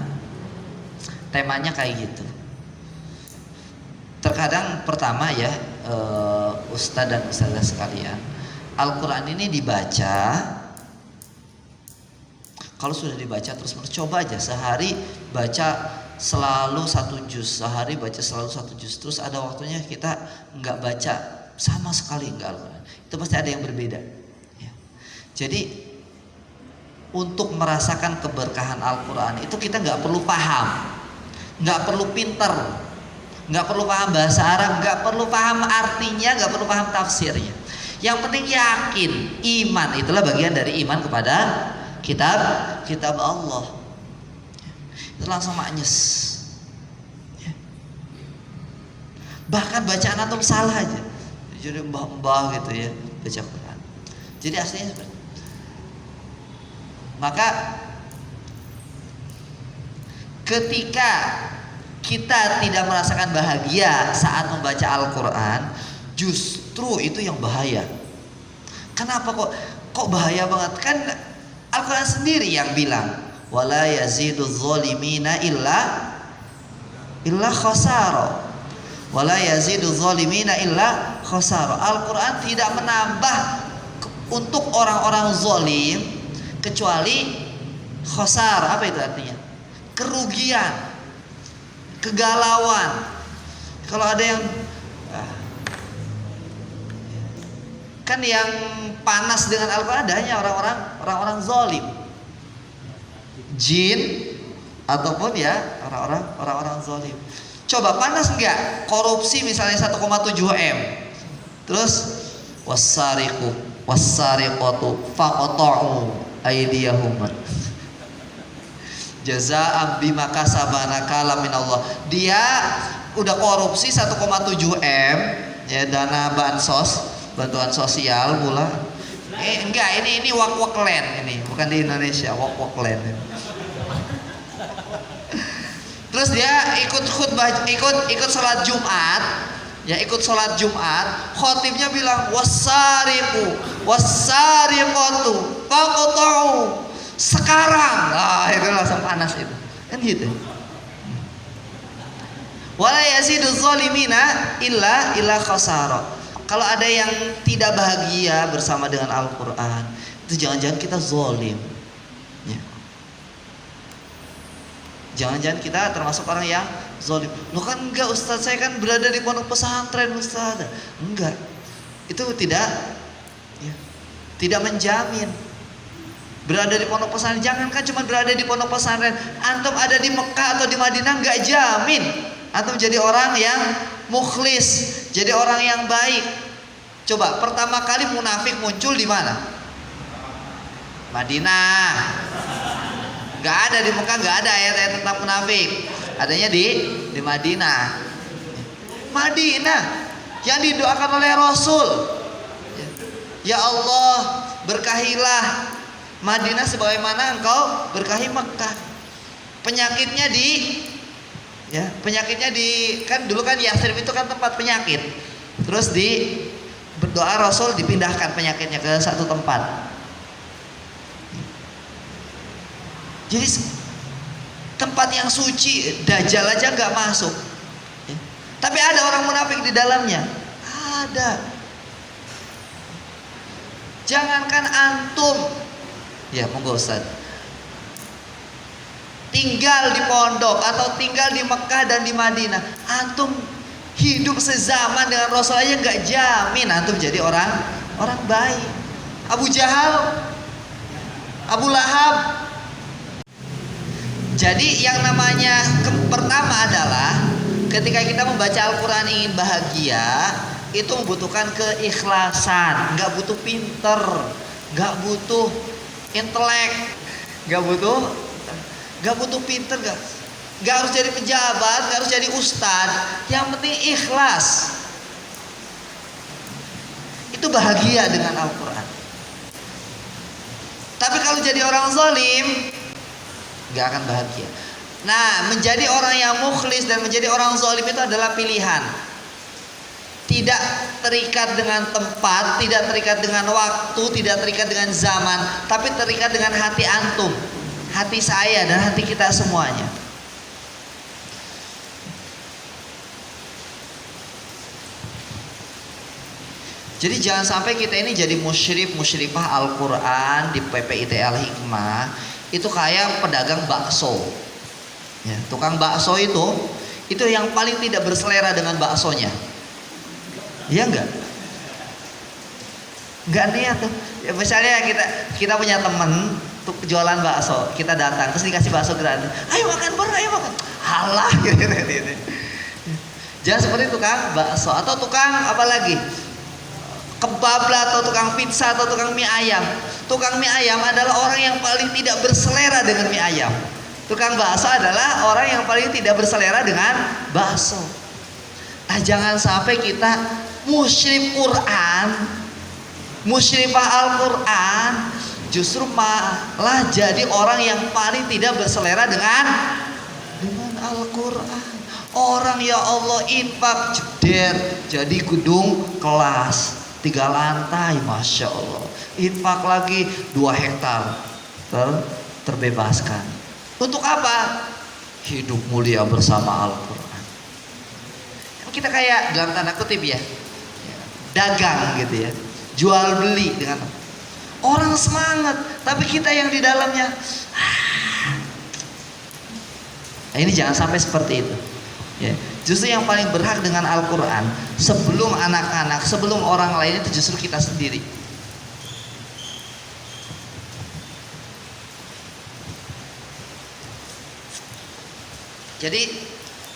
temanya kayak gitu. Terkadang pertama ya, ustadz dan ustadzah sekalian, Al-Quran ini dibaca. Kalau sudah dibaca terus coba aja sehari baca selalu 1 juz, sehari baca selalu 1 juz, terus ada waktunya kita nggak baca sama sekali nggak Al-Quran, itu pasti ada yang berbeda. Ya. Jadi untuk merasakan keberkahan Al-Quran itu kita nggak perlu paham, nggak perlu pinter, nggak perlu paham bahasa Arab, nggak perlu paham artinya, nggak perlu paham tafsirnya. Yang penting yakin, iman, itulah bagian dari iman kepada kitab Allah. Itu langsung maknyes. Bahkan bacaan antum salah aja, jadi mbah gitu ya baca Quran. Jadi aslinya seperti itu. Maka ketika kita tidak merasakan bahagia saat membaca Al-Quran, justru itu yang bahaya. Kenapa kok bahaya banget? Kan Al-Quran sendiri yang bilang, wala yaziduz zalimina illa khasara. Wala yaziduz zalimina illa khasara. Al-Qur'an tidak menambah untuk orang-orang zalim kecuali khasar. Apa itu artinya? Kerugian, kegalauan. Kalau ada yang kan yang panas dengan Al-Qur'an hanya orang-orang zalim, jin ataupun ya orang-orang zalim. Coba panas enggak korupsi misalnya 1,7 M. Terus wasariqu wasariqatu faqta'u aydiyahum jazaa'an bima kasabana kala minallah. Dia udah korupsi 1,7 M ya, dana bansos, bantuan sosial pula. Enggak, ini wak-wak land, ini bukan di Indonesia, wak-wak land. Terus dia ikut khutbah, ikut sholat Jumat, ya ikut sholat Jumat. Khotibnya bilang wasariqu wasariqatu faqta'u sekarang. Itu langsung panas itu, kan gitu. Wala yaziduz zalimina illa khasara. Kalau ada yang tidak bahagia bersama dengan Al-Quran, itu jangan-jangan kita zalim. Jangan-jangan kita termasuk orang yang zalim. Loh kan enggak Ustaz, saya kan berada di pondok pesantren Ustaz. Enggak. Itu tidak menjamin. Berada di pondok pesantren, jangankan cuma berada di pondok pesantren, antum ada di Mekah atau di Madinah enggak jamin antum jadi orang yang mukhlis, jadi orang yang baik. Coba pertama kali munafik muncul di mana? Madinah. Gak ada di Mekah, gak ada ayat-ayat tentang munafik. Adanya di Madinah. Madinah yang didoakan oleh Rasul. Ya Allah, berkahilah Madinah sebagaimana engkau berkahi Mekah. Penyakitnya kan dulu kan Yathrib itu kan tempat penyakit. Terus berdoa Rasul dipindahkan penyakitnya ke satu tempat. Jadi tempat yang suci, Dajjal aja nggak masuk. Tapi ada orang munafik di dalamnya. Ada. Jangankan antum, ya monggo Ustaz, tinggal di pondok atau tinggal di Mekah dan di Madinah, antum hidup sezaman dengan Rasul aja nggak jamin antum jadi orang baik. Abu Jahal, Abu Lahab. Jadi yang namanya pertama adalah ketika kita membaca Al-Quran ingin bahagia, itu membutuhkan keikhlasan. Gak butuh pinter, gak butuh intelek, gak butuh pinter, gak harus jadi pejabat, gak harus jadi ustadz. Yang penting ikhlas. Itu bahagia dengan Al-Quran. Tapi kalau jadi orang zalim, gak akan bahagia. Nah, menjadi orang yang mukhlis dan menjadi orang zalim itu adalah pilihan. Tidak terikat dengan tempat, tidak terikat dengan waktu, tidak terikat dengan zaman, tapi terikat dengan hati antum, hati saya dan hati kita semuanya. Jadi jangan sampai kita ini jadi musyrifah Al-Quran di PPIT Al-Hikmah. Itu kayak pedagang bakso ya, tukang bakso itu yang paling tidak berselera dengan baksonya. Iya enggak niat tuh ya. Misalnya kita punya temen tuh jualan bakso, kita datang terus dikasih bakso gratis, ayo makan bro, ayo makan. Halah gitu. Jangan seperti tukang bakso atau tukang apa lagi, kebab lah, atau tukang pizza atau tukang mie ayam. Tukang mie ayam adalah orang yang paling tidak berselera dengan mie ayam. Tukang bakso adalah orang yang paling tidak berselera dengan bakso. Nah, jangan sampai kita musyrik Quran, musyrifah Al-Quran, justru malah jadi orang yang paling tidak berselera dengan Al-Quran. Orang ya Allah infak jeder jadi gedung kelas 3 lantai, Masya Allah. Infak lagi 2 hektar terbebaskan. Untuk apa? Hidup mulia bersama Al-Quran. Kita kayak dalam tanda kutip ya, dagang gitu ya, jual beli dengan orang semangat, tapi kita yang di dalamnya ini jangan sampai seperti itu ya. Justru yang paling berhak dengan Al-Quran sebelum anak-anak, sebelum orang lain itu justru kita sendiri. Jadi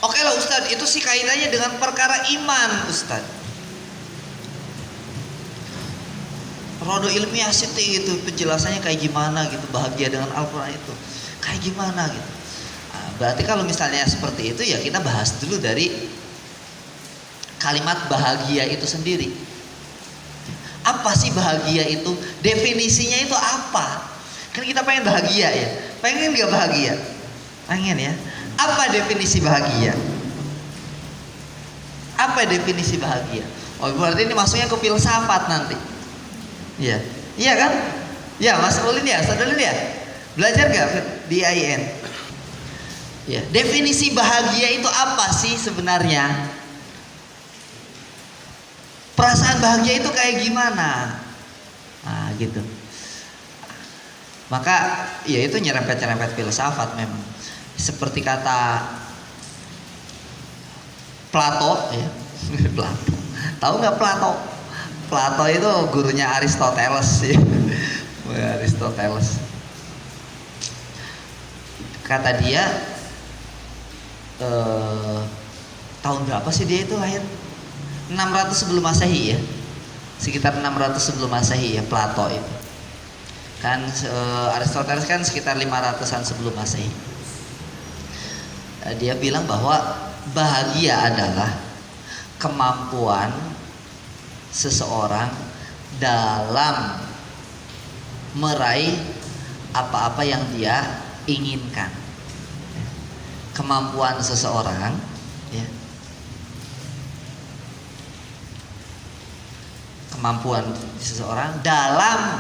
oke lah Ustadz, itu sih kaitannya dengan perkara iman Ustadz. Rodo ilmiah siti gitu, penjelasannya kayak gimana gitu, bahagia dengan Al-Quran itu kayak gimana gitu. Nah, berarti kalau misalnya seperti itu ya kita bahas dulu dari kalimat bahagia itu sendiri. Apa sih bahagia itu? Definisinya itu apa? Kan kita pengen bahagia ya, pengen gak bahagia? Pengen ya. Apa definisi bahagia? Apa definisi bahagia? Oh berarti ini masuknya ke filsafat nanti. Iya, iya kan? Ya Mas Ulin ya, Sadulin ya. Belajar gak di IN? Ya, definisi bahagia itu apa sih sebenarnya? Perasaan bahagia itu kayak gimana? Nah gitu. Maka ya itu nyerempet-nyerempet filsafat memang. Seperti kata Plato ya. Plato. Tahu nggak Plato? Plato itu gurunya Aristoteles ya. Aristoteles. Kata dia tahun berapa sih dia itu lahir? 600 sebelum Masehi ya. Sekitar 600 sebelum Masehi ya Plato itu. Kan Aristoteles kan sekitar 500-an sebelum Masehi. Dia bilang bahwa bahagia adalah kemampuan seseorang dalam meraih apa-apa yang dia inginkan. Kemampuan seseorang ya. Kemampuan seseorang dalam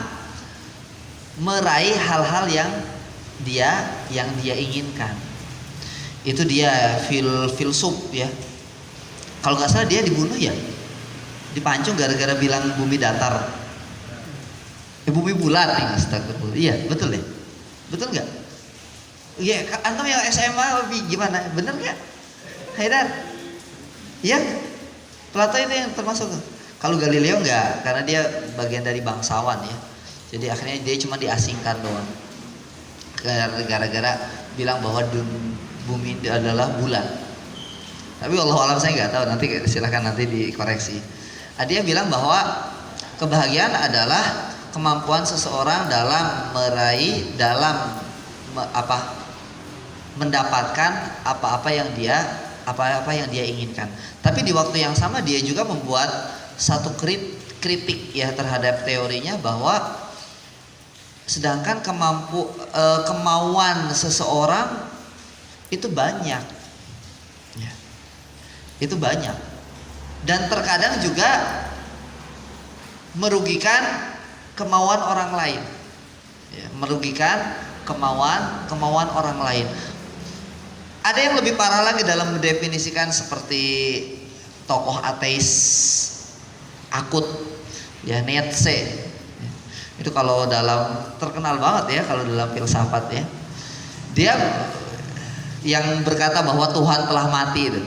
meraih hal-hal yang dia inginkan. Itu dia filsuf ya. Kalau nggak salah dia dibunuh ya, dipancung gara-gara bilang bumi datar. Bumi bulat nih, astagfirullah. Iya betul ya, betul nggak? Iya, antum yang SMA gimana? Bener nggak? Haidar? Iya, Plato ini yang termasuk. Kalau Galileo nggak, karena dia bagian dari bangsawan ya. Jadi akhirnya dia cuma diasingkan doang. Gara-gara bilang bahwa bumi adalah bulan. Tapi wallahu alam saya nggak tahu, nanti silahkan nanti dikoreksi. Dia bilang bahwa kebahagiaan adalah kemampuan seseorang dalam meraih, mendapatkan apa-apa yang dia inginkan. Tapi di waktu yang sama dia juga membuat satu kritik ya terhadap teorinya bahwa sedangkan kemauan seseorang itu banyak ya. Itu banyak dan terkadang juga merugikan kemauan orang lain ya, merugikan kemauan orang lain. Ada yang lebih parah lagi dalam mendefinisikan, seperti tokoh ateis akut ya, Nietzsche. Itu kalau dalam terkenal banget ya kalau dalam filsafat ya. Dia yang berkata bahwa Tuhan telah mati itu.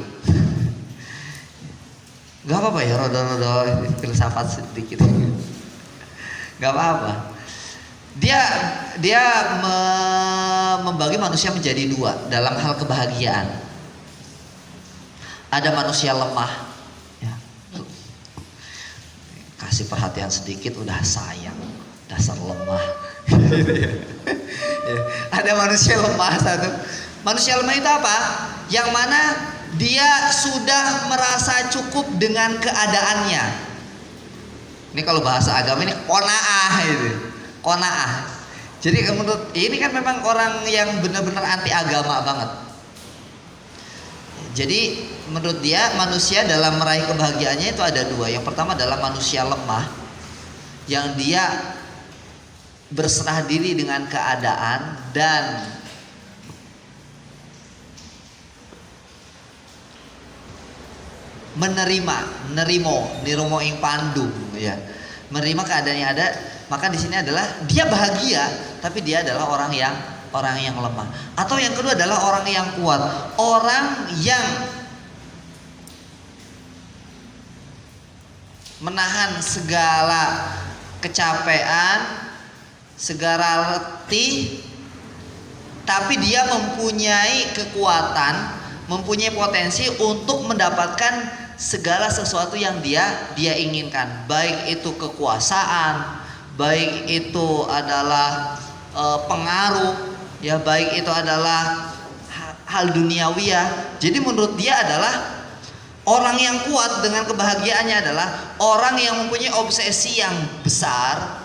Gak apa-apa ya, rodo-rodo filsafat sedikit. Gak apa-apa. Dia membagi manusia menjadi dua dalam hal kebahagiaan. Ada manusia lemah ya. Kasih perhatian sedikit udah sayang, dasar lemah. Ada manusia lemah satu. Manusia lemah itu apa? Yang mana dia sudah merasa cukup dengan keadaannya. Ini kalau bahasa agama ini qanaah itu. Qanaah. Jadi menurut ini kan memang orang yang benar-benar anti agama banget. Jadi menurut dia manusia dalam meraih kebahagiaannya itu ada dua. Yang pertama adalah manusia lemah, yang dia berserah diri dengan keadaan dan nirimo ing pandu, ya. Menerima keadaan yang ada, maka di sini adalah dia bahagia, tapi dia adalah orang yang lemah. Atau yang kedua adalah orang yang kuat, orang yang menahan segala kecapean, segala letih, tapi dia mempunyai kekuatan, mempunyai potensi untuk mendapatkan segala sesuatu yang dia inginkan, baik itu kekuasaan, baik itu adalah pengaruh, ya, baik itu adalah hal duniawi ya. Jadi menurut dia adalah orang yang kuat dengan kebahagiaannya adalah orang yang mempunyai obsesi yang besar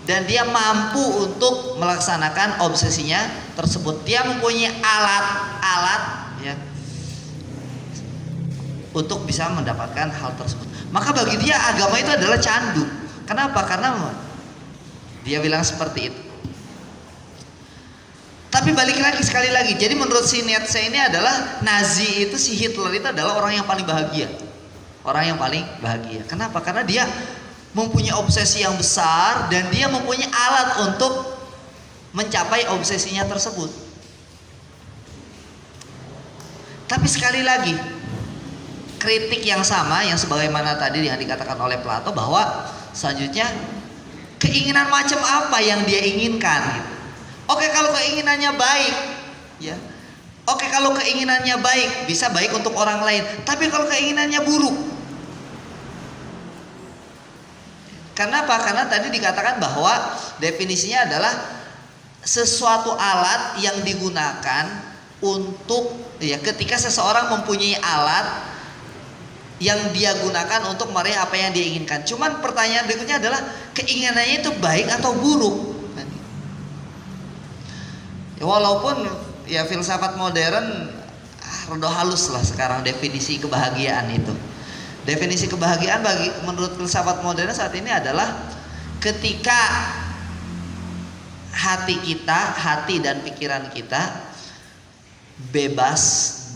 dan dia mampu untuk melaksanakan obsesinya tersebut. Dia mempunyai alat-alat, ya, untuk bisa mendapatkan hal tersebut. Maka bagi dia agama itu adalah candu. Kenapa? Karena dia bilang seperti itu. Tapi balik lagi sekali lagi. Jadi menurut si Nietzsche ini adalah Nazi itu, si Hitler itu adalah orang yang paling bahagia. Orang yang paling bahagia. Kenapa? Karena dia mempunyai obsesi yang besar dan dia mempunyai alat untuk mencapai obsesinya tersebut. Tapi sekali lagi, kritik yang sama yang sebagaimana tadi yang dikatakan oleh Plato, bahwa selanjutnya keinginan macam apa yang dia inginkan gitu. Oke, kalau keinginannya baik, ya. Oke, kalau keinginannya baik, bisa baik untuk orang lain. Tapi kalau keinginannya buruk, kenapa? Karena tadi dikatakan bahwa definisinya adalah sesuatu alat yang digunakan untuk, ya, ketika seseorang mempunyai alat yang dia gunakan untuk meraih apa yang dia inginkan. Cuman pertanyaan berikutnya adalah keinginannya itu baik atau buruk. Walaupun ya filsafat modern rada halus lah sekarang definisi kebahagiaan itu. Definisi kebahagiaan menurut filsafat modern saat ini adalah ketika hati dan pikiran kita bebas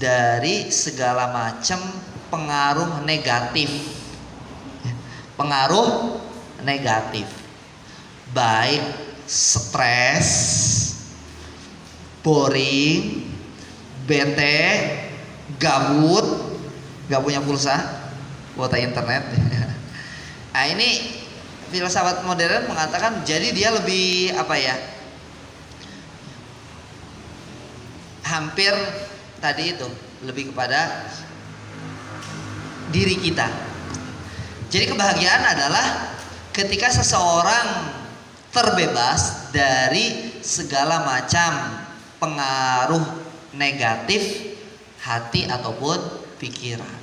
dari segala macam pengaruh negatif. Pengaruh negatif. Baik stres, boring, bete, gabut, gak punya pulsa, kuota internet. Nah, ini filsafat modern mengatakan jadi dia lebih apa ya? Hampir tadi itu lebih kepada diri kita. Jadi kebahagiaan adalah ketika seseorang terbebas dari segala macam pengaruh negatif hati ataupun pikiran.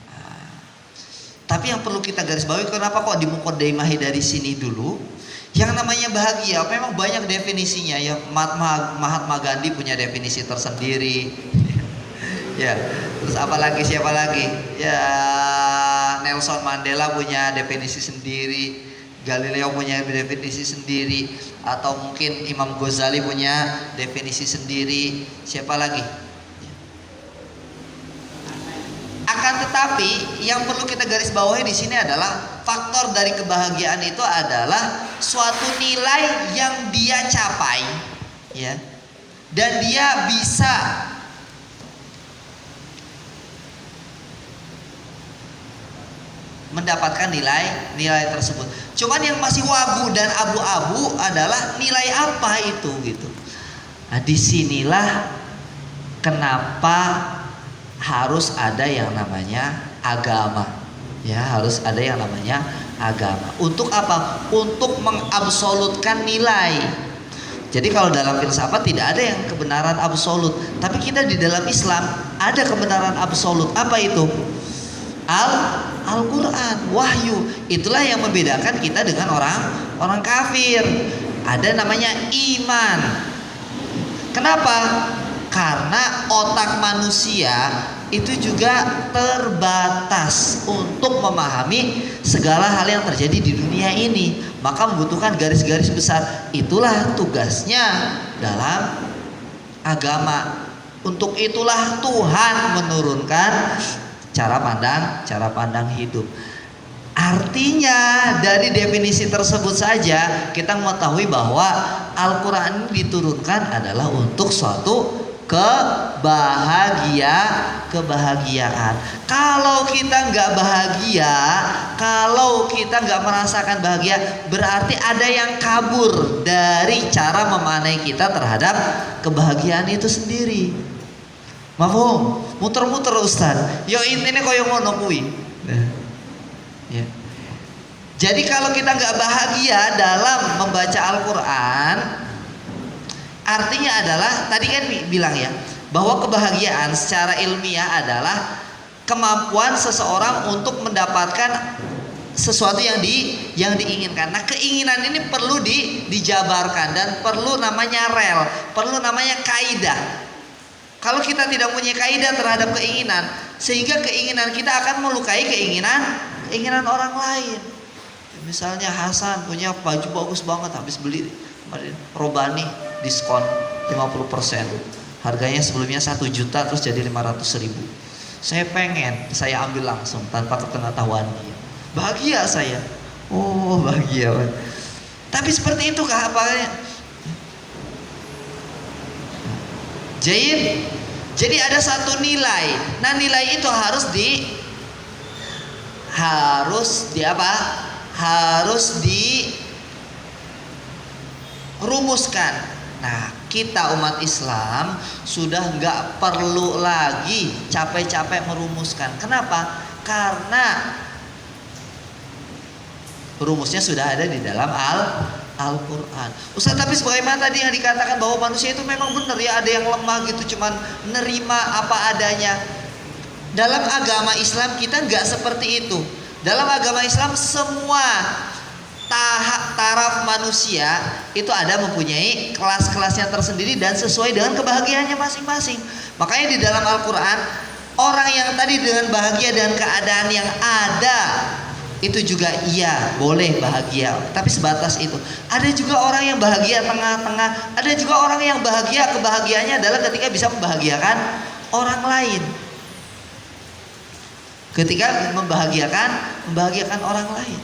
Nah, tapi yang perlu kita garis bawahi, kenapa kok di Muqaddimah dari sini dulu? Yang namanya bahagia memang banyak definisinya ya. Mahatma Gandhi punya definisi tersendiri. Ya, terus siapa lagi? Ya, Nelson Mandela punya definisi sendiri. Galileo punya definisi sendiri, atau mungkin Imam Ghazali punya definisi sendiri. Siapa lagi? Akan tetapi yang perlu kita garis bawahi di sini adalah faktor dari kebahagiaan itu adalah suatu nilai yang dia capai, ya, dan dia bisa mendapatkan nilai tersebut. Cuman yang masih wagu dan abu-abu adalah nilai apa itu gitu. Nah, disinilah kenapa harus ada yang namanya agama. Ya, harus ada yang namanya agama. Untuk apa? Untuk mengabsolutkan nilai. Jadi kalau dalam filsafat tidak ada yang kebenaran absolut, tapi kita di dalam Islam ada kebenaran absolut. Apa itu? Al-Quran, wahyu. Itulah yang membedakan kita dengan orang kafir. Ada namanya iman. Kenapa? Karena otak manusia itu juga terbatas untuk memahami segala hal yang terjadi di dunia ini. Maka membutuhkan garis-garis besar. Itulah tugasnya dalam agama. Untuk itulah Tuhan menurunkan cara pandang hidup. Artinya dari definisi tersebut saja kita mengetahui bahwa Al-Quran ini diturunkan adalah untuk suatu kebahagiaan. Kalau kita nggak bahagia, kalau kita nggak merasakan bahagia, berarti ada yang kabur dari cara memaknai kita terhadap kebahagiaan itu sendiri. Mafhum? Muter-muter Ustaz. Yo intine koyo ngono kuwi. Ya. Jadi kalau kita nggak bahagia dalam membaca Al-Quran, artinya adalah tadi kan bilang ya bahwa kebahagiaan secara ilmiah adalah kemampuan seseorang untuk mendapatkan sesuatu yang diinginkan. Nah, keinginan ini perlu dijabarkan dan perlu namanya rel, perlu namanya kaidah. Kalau kita tidak punya kaidah terhadap keinginan, sehingga keinginan kita akan melukai keinginan orang lain. Misalnya Hasan punya baju bagus banget, habis beli Robani diskon 50%, harganya sebelumnya 1 juta terus jadi 500.000. Saya pengen, saya ambil langsung tanpa kepengetahuan dia. Bahagia saya. Oh bahagia. Tapi seperti itu kah apanya? Jadi ada satu nilai. Nah nilai itu harus dirumuskan. Nah kita umat Islam sudah nggak perlu lagi capek-capek merumuskan. Kenapa? Karena rumusnya sudah ada di dalam Al-Quran. Ustaz, tapi sebagaimana tadi yang dikatakan bahwa manusia itu memang benar ya, ada yang lemah gitu, cuman nerima apa adanya. Dalam agama Islam kita nggak seperti itu. Dalam agama Islam semua taraf manusia itu ada mempunyai kelas-kelasnya tersendiri dan sesuai dengan kebahagiaannya masing-masing. Makanya di dalam Al-Quran, orang yang tadi dengan bahagia dan keadaan yang ada itu juga iya boleh bahagia, tapi sebatas itu. Ada juga orang yang bahagia tengah-tengah, ada juga orang yang bahagia, kebahagiaannya adalah ketika bisa membahagiakan orang lain. Ketika membahagiakan orang lain.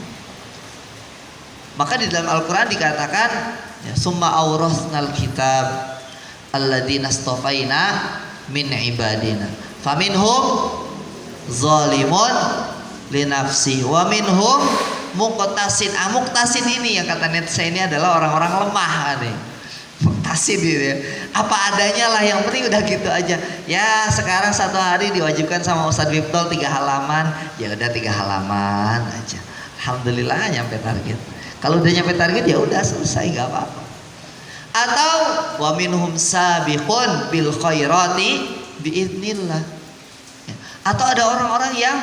Maka di dalam Al-Quran dikatakan ya, summa awrasnal kitab alladzina astafaina min ibadina faminhum zalimun linafsi wa minhum muqtasid. Muqtasid ini yang kata netizen ini adalah orang-orang lemah nih. Muqtasid gitu ya. Apa adanya lah, yang penting udah gitu aja. Ya sekarang satu hari diwajibkan sama Ustadz Miftol 3 halaman, ya udah 3 halaman aja. Alhamdulillah nyampe target. Kalau udah nyampe target ya udah selesai, gak apa-apa. Atau wa minhum sabiqun bil khairati biidznillah. Atau ada orang-orang yang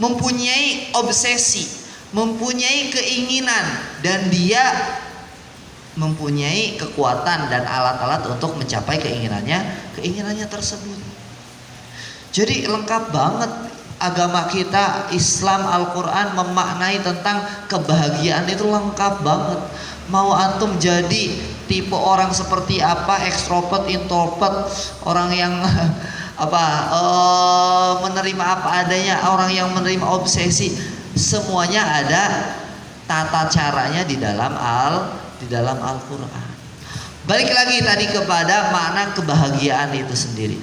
mempunyai obsesi, mempunyai keinginan, dan dia mempunyai kekuatan dan alat-alat untuk mencapai keinginannya tersebut. Jadi lengkap banget agama kita, Islam, Al-Quran memaknai tentang kebahagiaan itu lengkap banget. Mau antum jadi tipe orang seperti apa, extrovert, introvert, orang yang menerima apa adanya, orang yang menerima obsesi, semuanya ada tata caranya di dalam Al-Quran. Balik lagi tadi kepada makna kebahagiaan itu sendiri.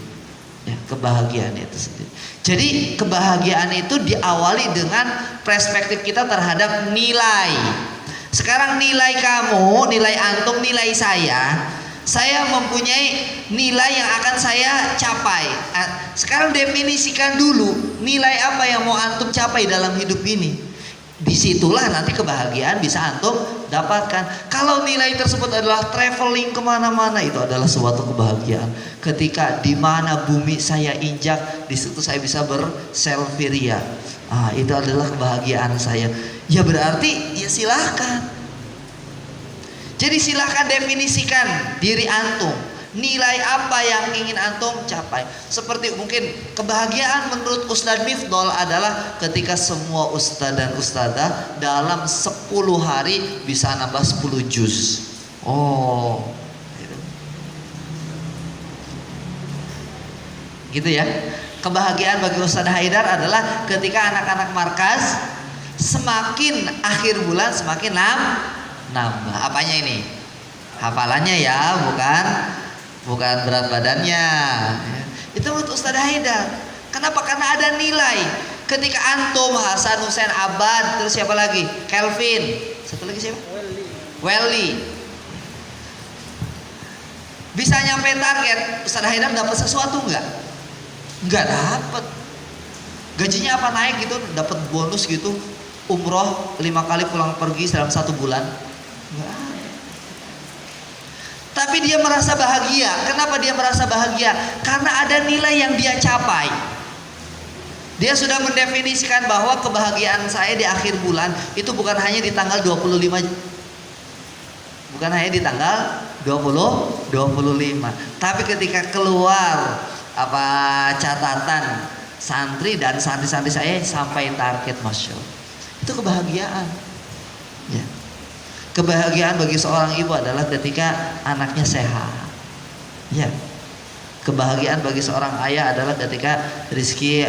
Ya, kebahagiaan itu sendiri. Jadi kebahagiaan itu diawali dengan perspektif kita terhadap nilai. Sekarang nilai kamu, nilai antum, nilai saya mempunyai nilai yang akan saya capai. Sekarang definisikan dulu nilai apa yang mau antum capai dalam hidup ini. Disitulah nanti kebahagiaan bisa antum dapatkan. Kalau nilai tersebut adalah traveling kemana-mana, itu adalah suatu kebahagiaan. Ketika di mana bumi saya injak, di situ saya bisa berselfie ria. Itu adalah kebahagiaan saya. Ya berarti ya silahkan. Jadi silahkan definisikan diri antum. Nilai apa yang ingin antum capai. Seperti mungkin kebahagiaan menurut Ustadz Miftol adalah ketika semua ustadz dan ustadzah dalam 10 hari bisa nambah 10 juz. Gitu ya. Kebahagiaan bagi Ustadz Haidar adalah ketika anak-anak markas semakin akhir bulan semakin nambah. Apanya ini? Hafalannya ya, bukan berat badannya. Itu menurut Ustadz Haidar. Kenapa? Karena ada nilai. Ketika antum, Hasan, Husain, Abad, terus siapa lagi? Kelvin. Satu lagi siapa? Welly. Bisa nyampe target, Ustadz Haidar dapat sesuatu nggak? Nggak dapat. Gajinya apa naik gitu, dapat bonus gitu, umroh 5 kali pulang pergi dalam 1 bulan. Nggak ada. Tapi dia merasa bahagia. Kenapa dia merasa bahagia? Karena ada nilai yang dia capai. Dia sudah mendefinisikan bahwa kebahagiaan saya di akhir bulan itu bukan hanya di tanggal 25, bukan hanya di tanggal 25, tapi ketika keluar catatan santri dan santri-santri saya sampai target, Masya Allah. Itu kebahagiaan ya. Kebahagiaan bagi seorang ibu adalah ketika anaknya sehat ya. Kebahagiaan bagi seorang ayah adalah ketika rezeki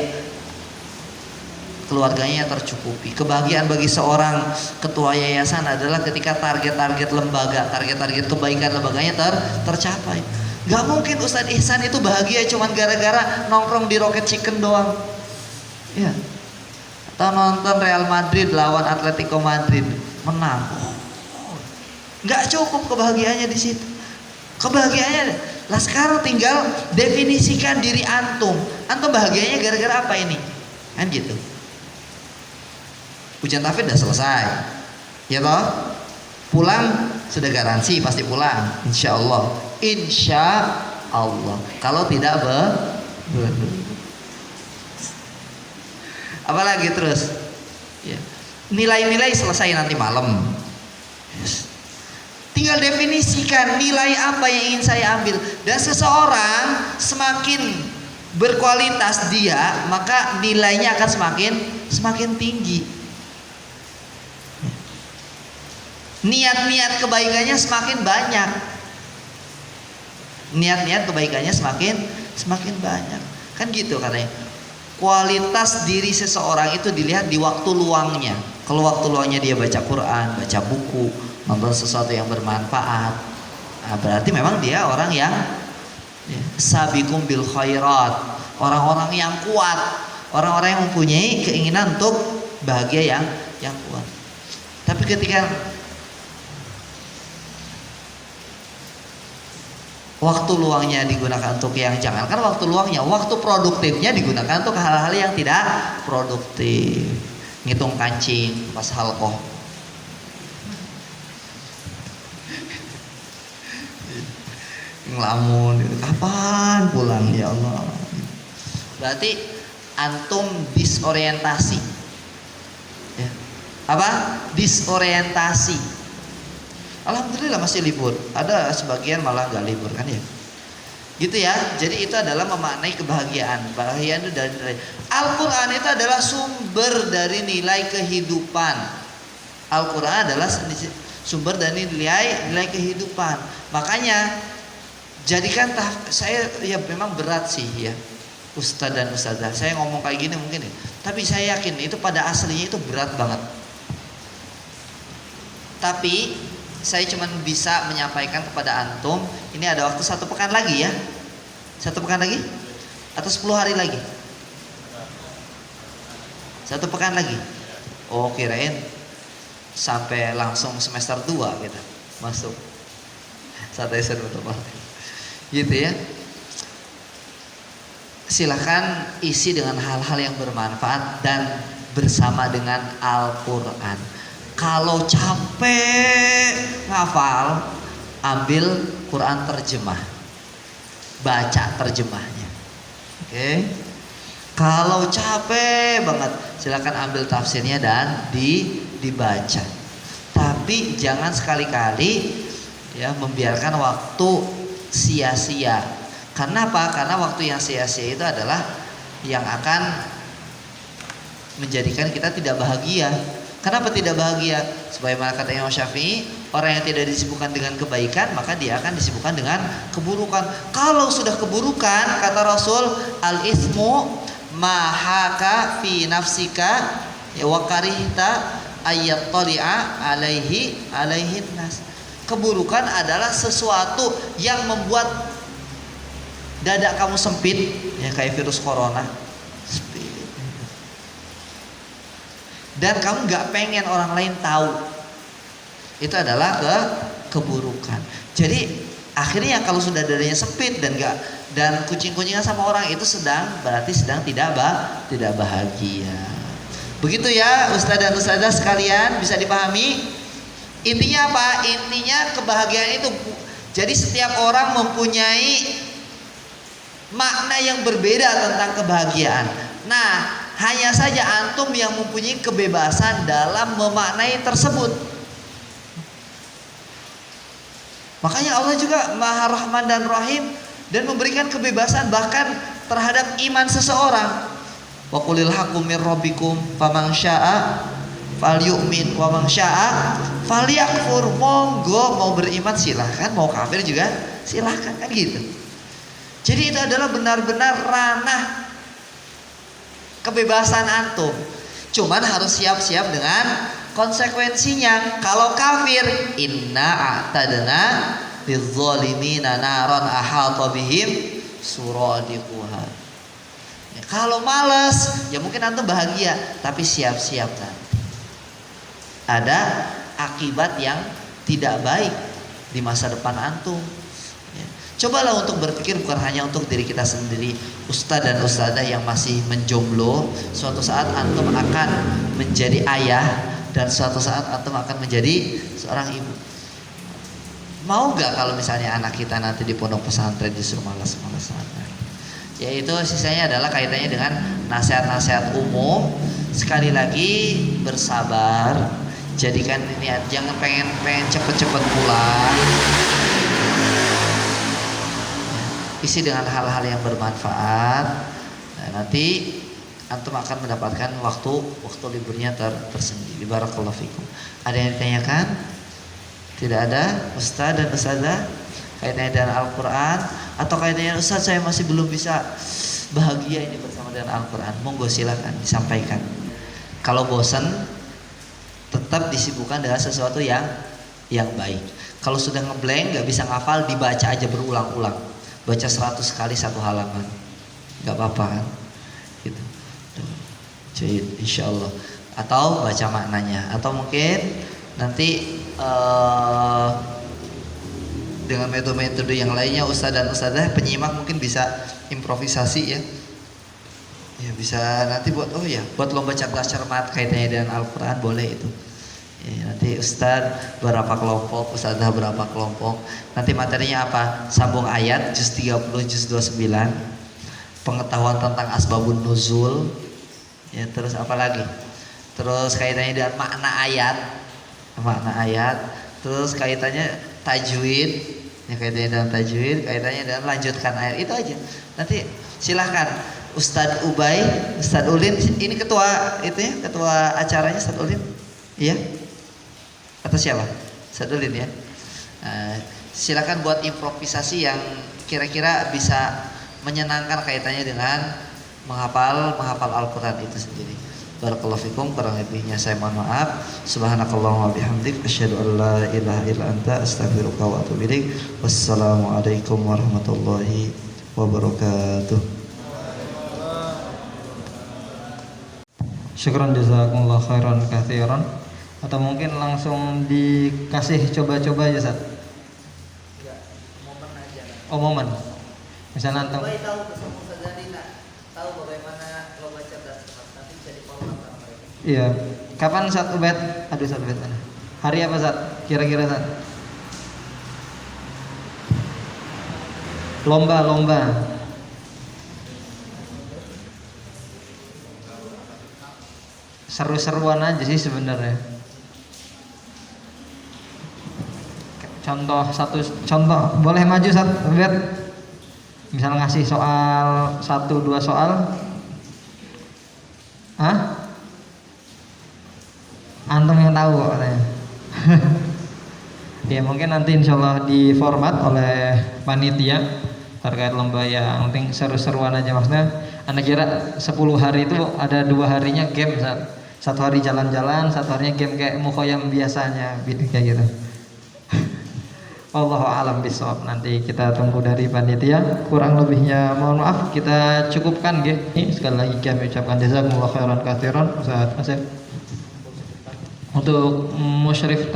keluarganya tercukupi. Kebahagiaan bagi seorang ketua yayasan adalah ketika target-target lembaga, target-target kebaikan lembaganya tercapai. Gak mungkin Ustadz Ihsan itu bahagia cuman gara-gara nongkrong di Rocket Chicken doang ya, atau nonton Real Madrid lawan Atletico Madrid menang. Gak cukup kebahagiaannya di situ. Kebahagiaannya lah, sekarang tinggal definisikan diri antum. Antum bahagianya gara-gara apa ini? Kan gitu. Ujian tahfidz udah selesai ya toh, pulang sudah garansi pasti pulang insya Allah, kalau tidak apalagi terus ya. Nilai-nilai selesai nanti malam, tinggal definisikan nilai apa yang ingin saya ambil. Dan seseorang semakin berkualitas dia, maka nilainya akan semakin tinggi. Niat-niat kebaikannya semakin banyak. Niat-niat kebaikannya semakin banyak. Kan gitu katanya. Kualitas diri seseorang itu dilihat di waktu luangnya. Kalau waktu luangnya dia baca Quran, baca buku, nonton sesuatu yang bermanfaat, nah, berarti memang dia orang yang sabiqum bil khairat, orang-orang yang kuat, orang-orang yang mempunyai keinginan untuk bahagia yang kuat. Tapi ketika waktu luangnya digunakan untuk yang jangankan waktu luangnya, waktu produktifnya digunakan untuk hal-hal yang tidak produktif. Ngitung kancing pas halqoh. Ngelamun, kapan pulang ya Allah. Berarti antum disorientasi. Ya. Apa? Disorientasi. Alhamdulillah masih libur. Ada sebagian malah nggak libur kan ya. Gitu ya. Jadi itu adalah memaknai kebahagiaan. Kebahagiaan itu dari Al-Quran itu adalah sumber dari nilai kehidupan. Al-Quran adalah sumber dari nilai kehidupan. Makanya jadikan saya ya memang berat sih ya, Ustadz dan Ustadzah. Saya ngomong kayak gini mungkin ya, tapi saya yakin itu pada aslinya itu berat banget. Tapi saya cuma bisa menyampaikan kepada antum, ini ada waktu 1 pekan lagi ya. 1 pekan lagi? Atau 10 hari lagi? 1 pekan lagi? Oh kirain sampai langsung semester 2 gitu masuk. Santai betul gitu ya. Silahkan isi dengan hal-hal yang bermanfaat dan bersama dengan Al-Quran. Kalau capek ngafal, ambil Quran terjemah, baca terjemahnya. Oke. Kalau capek banget, silakan ambil tafsirnya dan dibaca. Tapi jangan sekali-kali ya membiarkan waktu sia-sia. Karena apa? Karena waktu yang sia-sia itu adalah yang akan menjadikan kita tidak bahagia. Kenapa tidak bahagia? Sebagaimana kata Imam Syafi'i, Orang yang tidak disibukkan dengan kebaikan, maka dia akan disibukkan dengan keburukan. Kalau sudah keburukan, kata Rasul, al-ithmu mahaka fi nafsika wa karihta ayat tali'a alaihi nas. Keburukan adalah sesuatu yang membuat dada kamu sempit, ya kayak virus corona. Dan kamu nggak pengen orang lain tahu. Itu adalah keburukan. Jadi akhirnya kalau sudah dadanya sempit dan kucing-kucingan sama orang itu berarti sedang tidak bahagia. Begitu ya Ustadz dan Ustadzah sekalian, bisa dipahami? Intinya apa? Intinya kebahagiaan itu. Jadi setiap orang mempunyai makna yang berbeda tentang kebahagiaan. Nah, hanya saja antum yang mempunyai kebebasan dalam memaknai tersebut. Makanya Allah juga Maha Rahman dan Rahim dan memberikan kebebasan bahkan terhadap iman seseorang. Wa qulil haqqu mir rabbikum faman syaa'a falyu'min wa man syaa'a falyakfur. Monggo mau beriman silahkan, mau kafir juga silahkan, kan gitu. Jadi itu adalah benar-benar ranah kebebasan antum. Cuman harus siap-siap dengan konsekuensinya. Kalau kafir, inna a'tadna lidzalimina naron ahata bihim suradiquha. Ya, kalau malas, ya mungkin antum bahagia, tapi siap-siap kan. Ada akibat yang tidak baik di masa depan antum. Cobalah untuk berpikir bukan hanya untuk diri kita sendiri. Ustadz dan ustadzah yang masih menjomblo, suatu saat antum akan menjadi ayah dan suatu saat antum akan menjadi seorang ibu. Mau gak kalau misalnya anak kita nanti di pondok pesantren disuruh malas-malasan? Yaitu sisanya adalah kaitannya dengan nasihat-nasihat umum. Sekali lagi bersabar. Jadikan ini, jangan pengen cepet-cepet pulang. Isi dengan hal-hal yang bermanfaat. Nah, nanti antum akan mendapatkan waktu liburnya tersendiri. Barakallahu fikum. Ada yang ditanyakan? Tidak ada? Ustaz dan ustazah kaitannya dengan Al-Quran atau kaitannya Ustaz saya masih belum bisa bahagia ini bersama dengan Al-Quran, monggo silakan disampaikan. Kalau bosan, tetap disibukkan dengan sesuatu yang baik. Kalau sudah ngeblank, nggak bisa ngafal, dibaca aja berulang-ulang. Baca 100 kali satu halaman, nggak apa-apa kan? Gitu. Jadi insya Allah. Atau baca maknanya, atau mungkin nanti dengan metode-metode yang lainnya, ustadz dan ustadzah penyimak mungkin bisa improvisasi ya. Ya bisa nanti buat lomba cerdas cermat kaitannya dengan Al-Quran, boleh itu. Ya, nanti ustadz berapa kelompok, ustadzah berapa kelompok. Nanti materinya apa? Sambung ayat juz 30, juz 29, pengetahuan tentang asbabun nuzul. Ya, terus apa lagi? Terus kaitannya dengan makna ayat. Terus kaitannya tajwid. Ya, kaitannya dengan tajwid, kaitannya dengan lanjutkan ayat. Itu aja. Nanti silahkan Ustadz Ubay, Ustadz Ulin, ini ketua itu ya, ketua acaranya Ustadz Ulin. Iya? Atau siapa? Ustadz Ulin ya. Silakan buat improvisasi yang kira-kira bisa menyenangkan kaitannya dengan menghafal Al-Quran itu sendiri. Barakallahu fikum, kurang lebihnya saya mohon maaf. Subhanakallahumma bihamdik asyhadu an la ilaha illa anta astaghfiruka wa atubu ilaik. Wassalamualaikum warahmatullahi wabarakatuh. Syukran jazakumullah khairan katsiran. Atau mungkin langsung dikasih coba-coba aja, Ustaz. Enggak, momen aja. Oh, momen. Misalnya antum tahu bagaimana lomba cerdas cermat, nanti bisa di-follow up sama mereka. Iya. Kapan Ustaz Ubed? Aduh, Ustaz Ubed mana? Hari apa, Ustaz? Kira-kira, Ustaz? Lomba. Seru-seruan aja sih sebenarnya. Contoh boleh maju Ustaz Ubed? Misal ngasih soal 1-2 soal. Antum yang tahu katanya. Ya mungkin nanti insyaallah di format oleh panitia terkait lomba yang penting seru-seruan aja, maksudnya Anda kira 10 hari itu ada 2 harinya game, satu hari jalan-jalan, satu harinya game kayak mukhoyam biasanya gitu, kayak gitu. Wallahu a'lam bishawab. Nanti kita tunggu dari panitia. Kurang lebihnya mohon maaf, kita cukupkan nggih. Sekali lagi kami ucapkan jazakumullah khairan katsiran Ustaz Asep. Untuk musyrif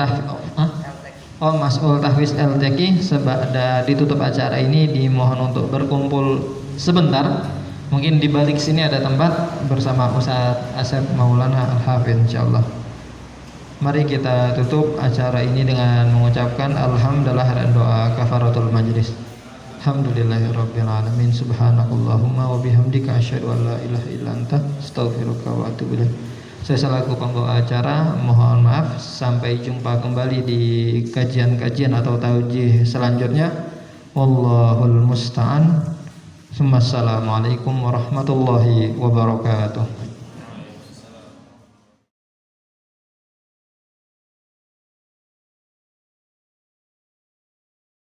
Mas'ul Tahfiz LTQ sebada ditutup acara ini dimohon untuk berkumpul sebentar. Mungkin di balik sini ada tempat bersama Ustaz Asep Maulana Al-Hafidz insyaallah. Mari kita tutup acara ini dengan mengucapkan alhamdulillah dan doa kafaratul majlis. Alhamdulillahirabbil alamin. Subhanakallahumma wa bihamdika asyhadu an la ilaha illa anta astaghfiruka wa atubu ilaik. Saya selaku pembawa acara mohon maaf, sampai jumpa kembali di kajian-kajian atau taujih selanjutnya. Wallahul musta'an. Assalamualaikum warahmatullahi wabarakatuh.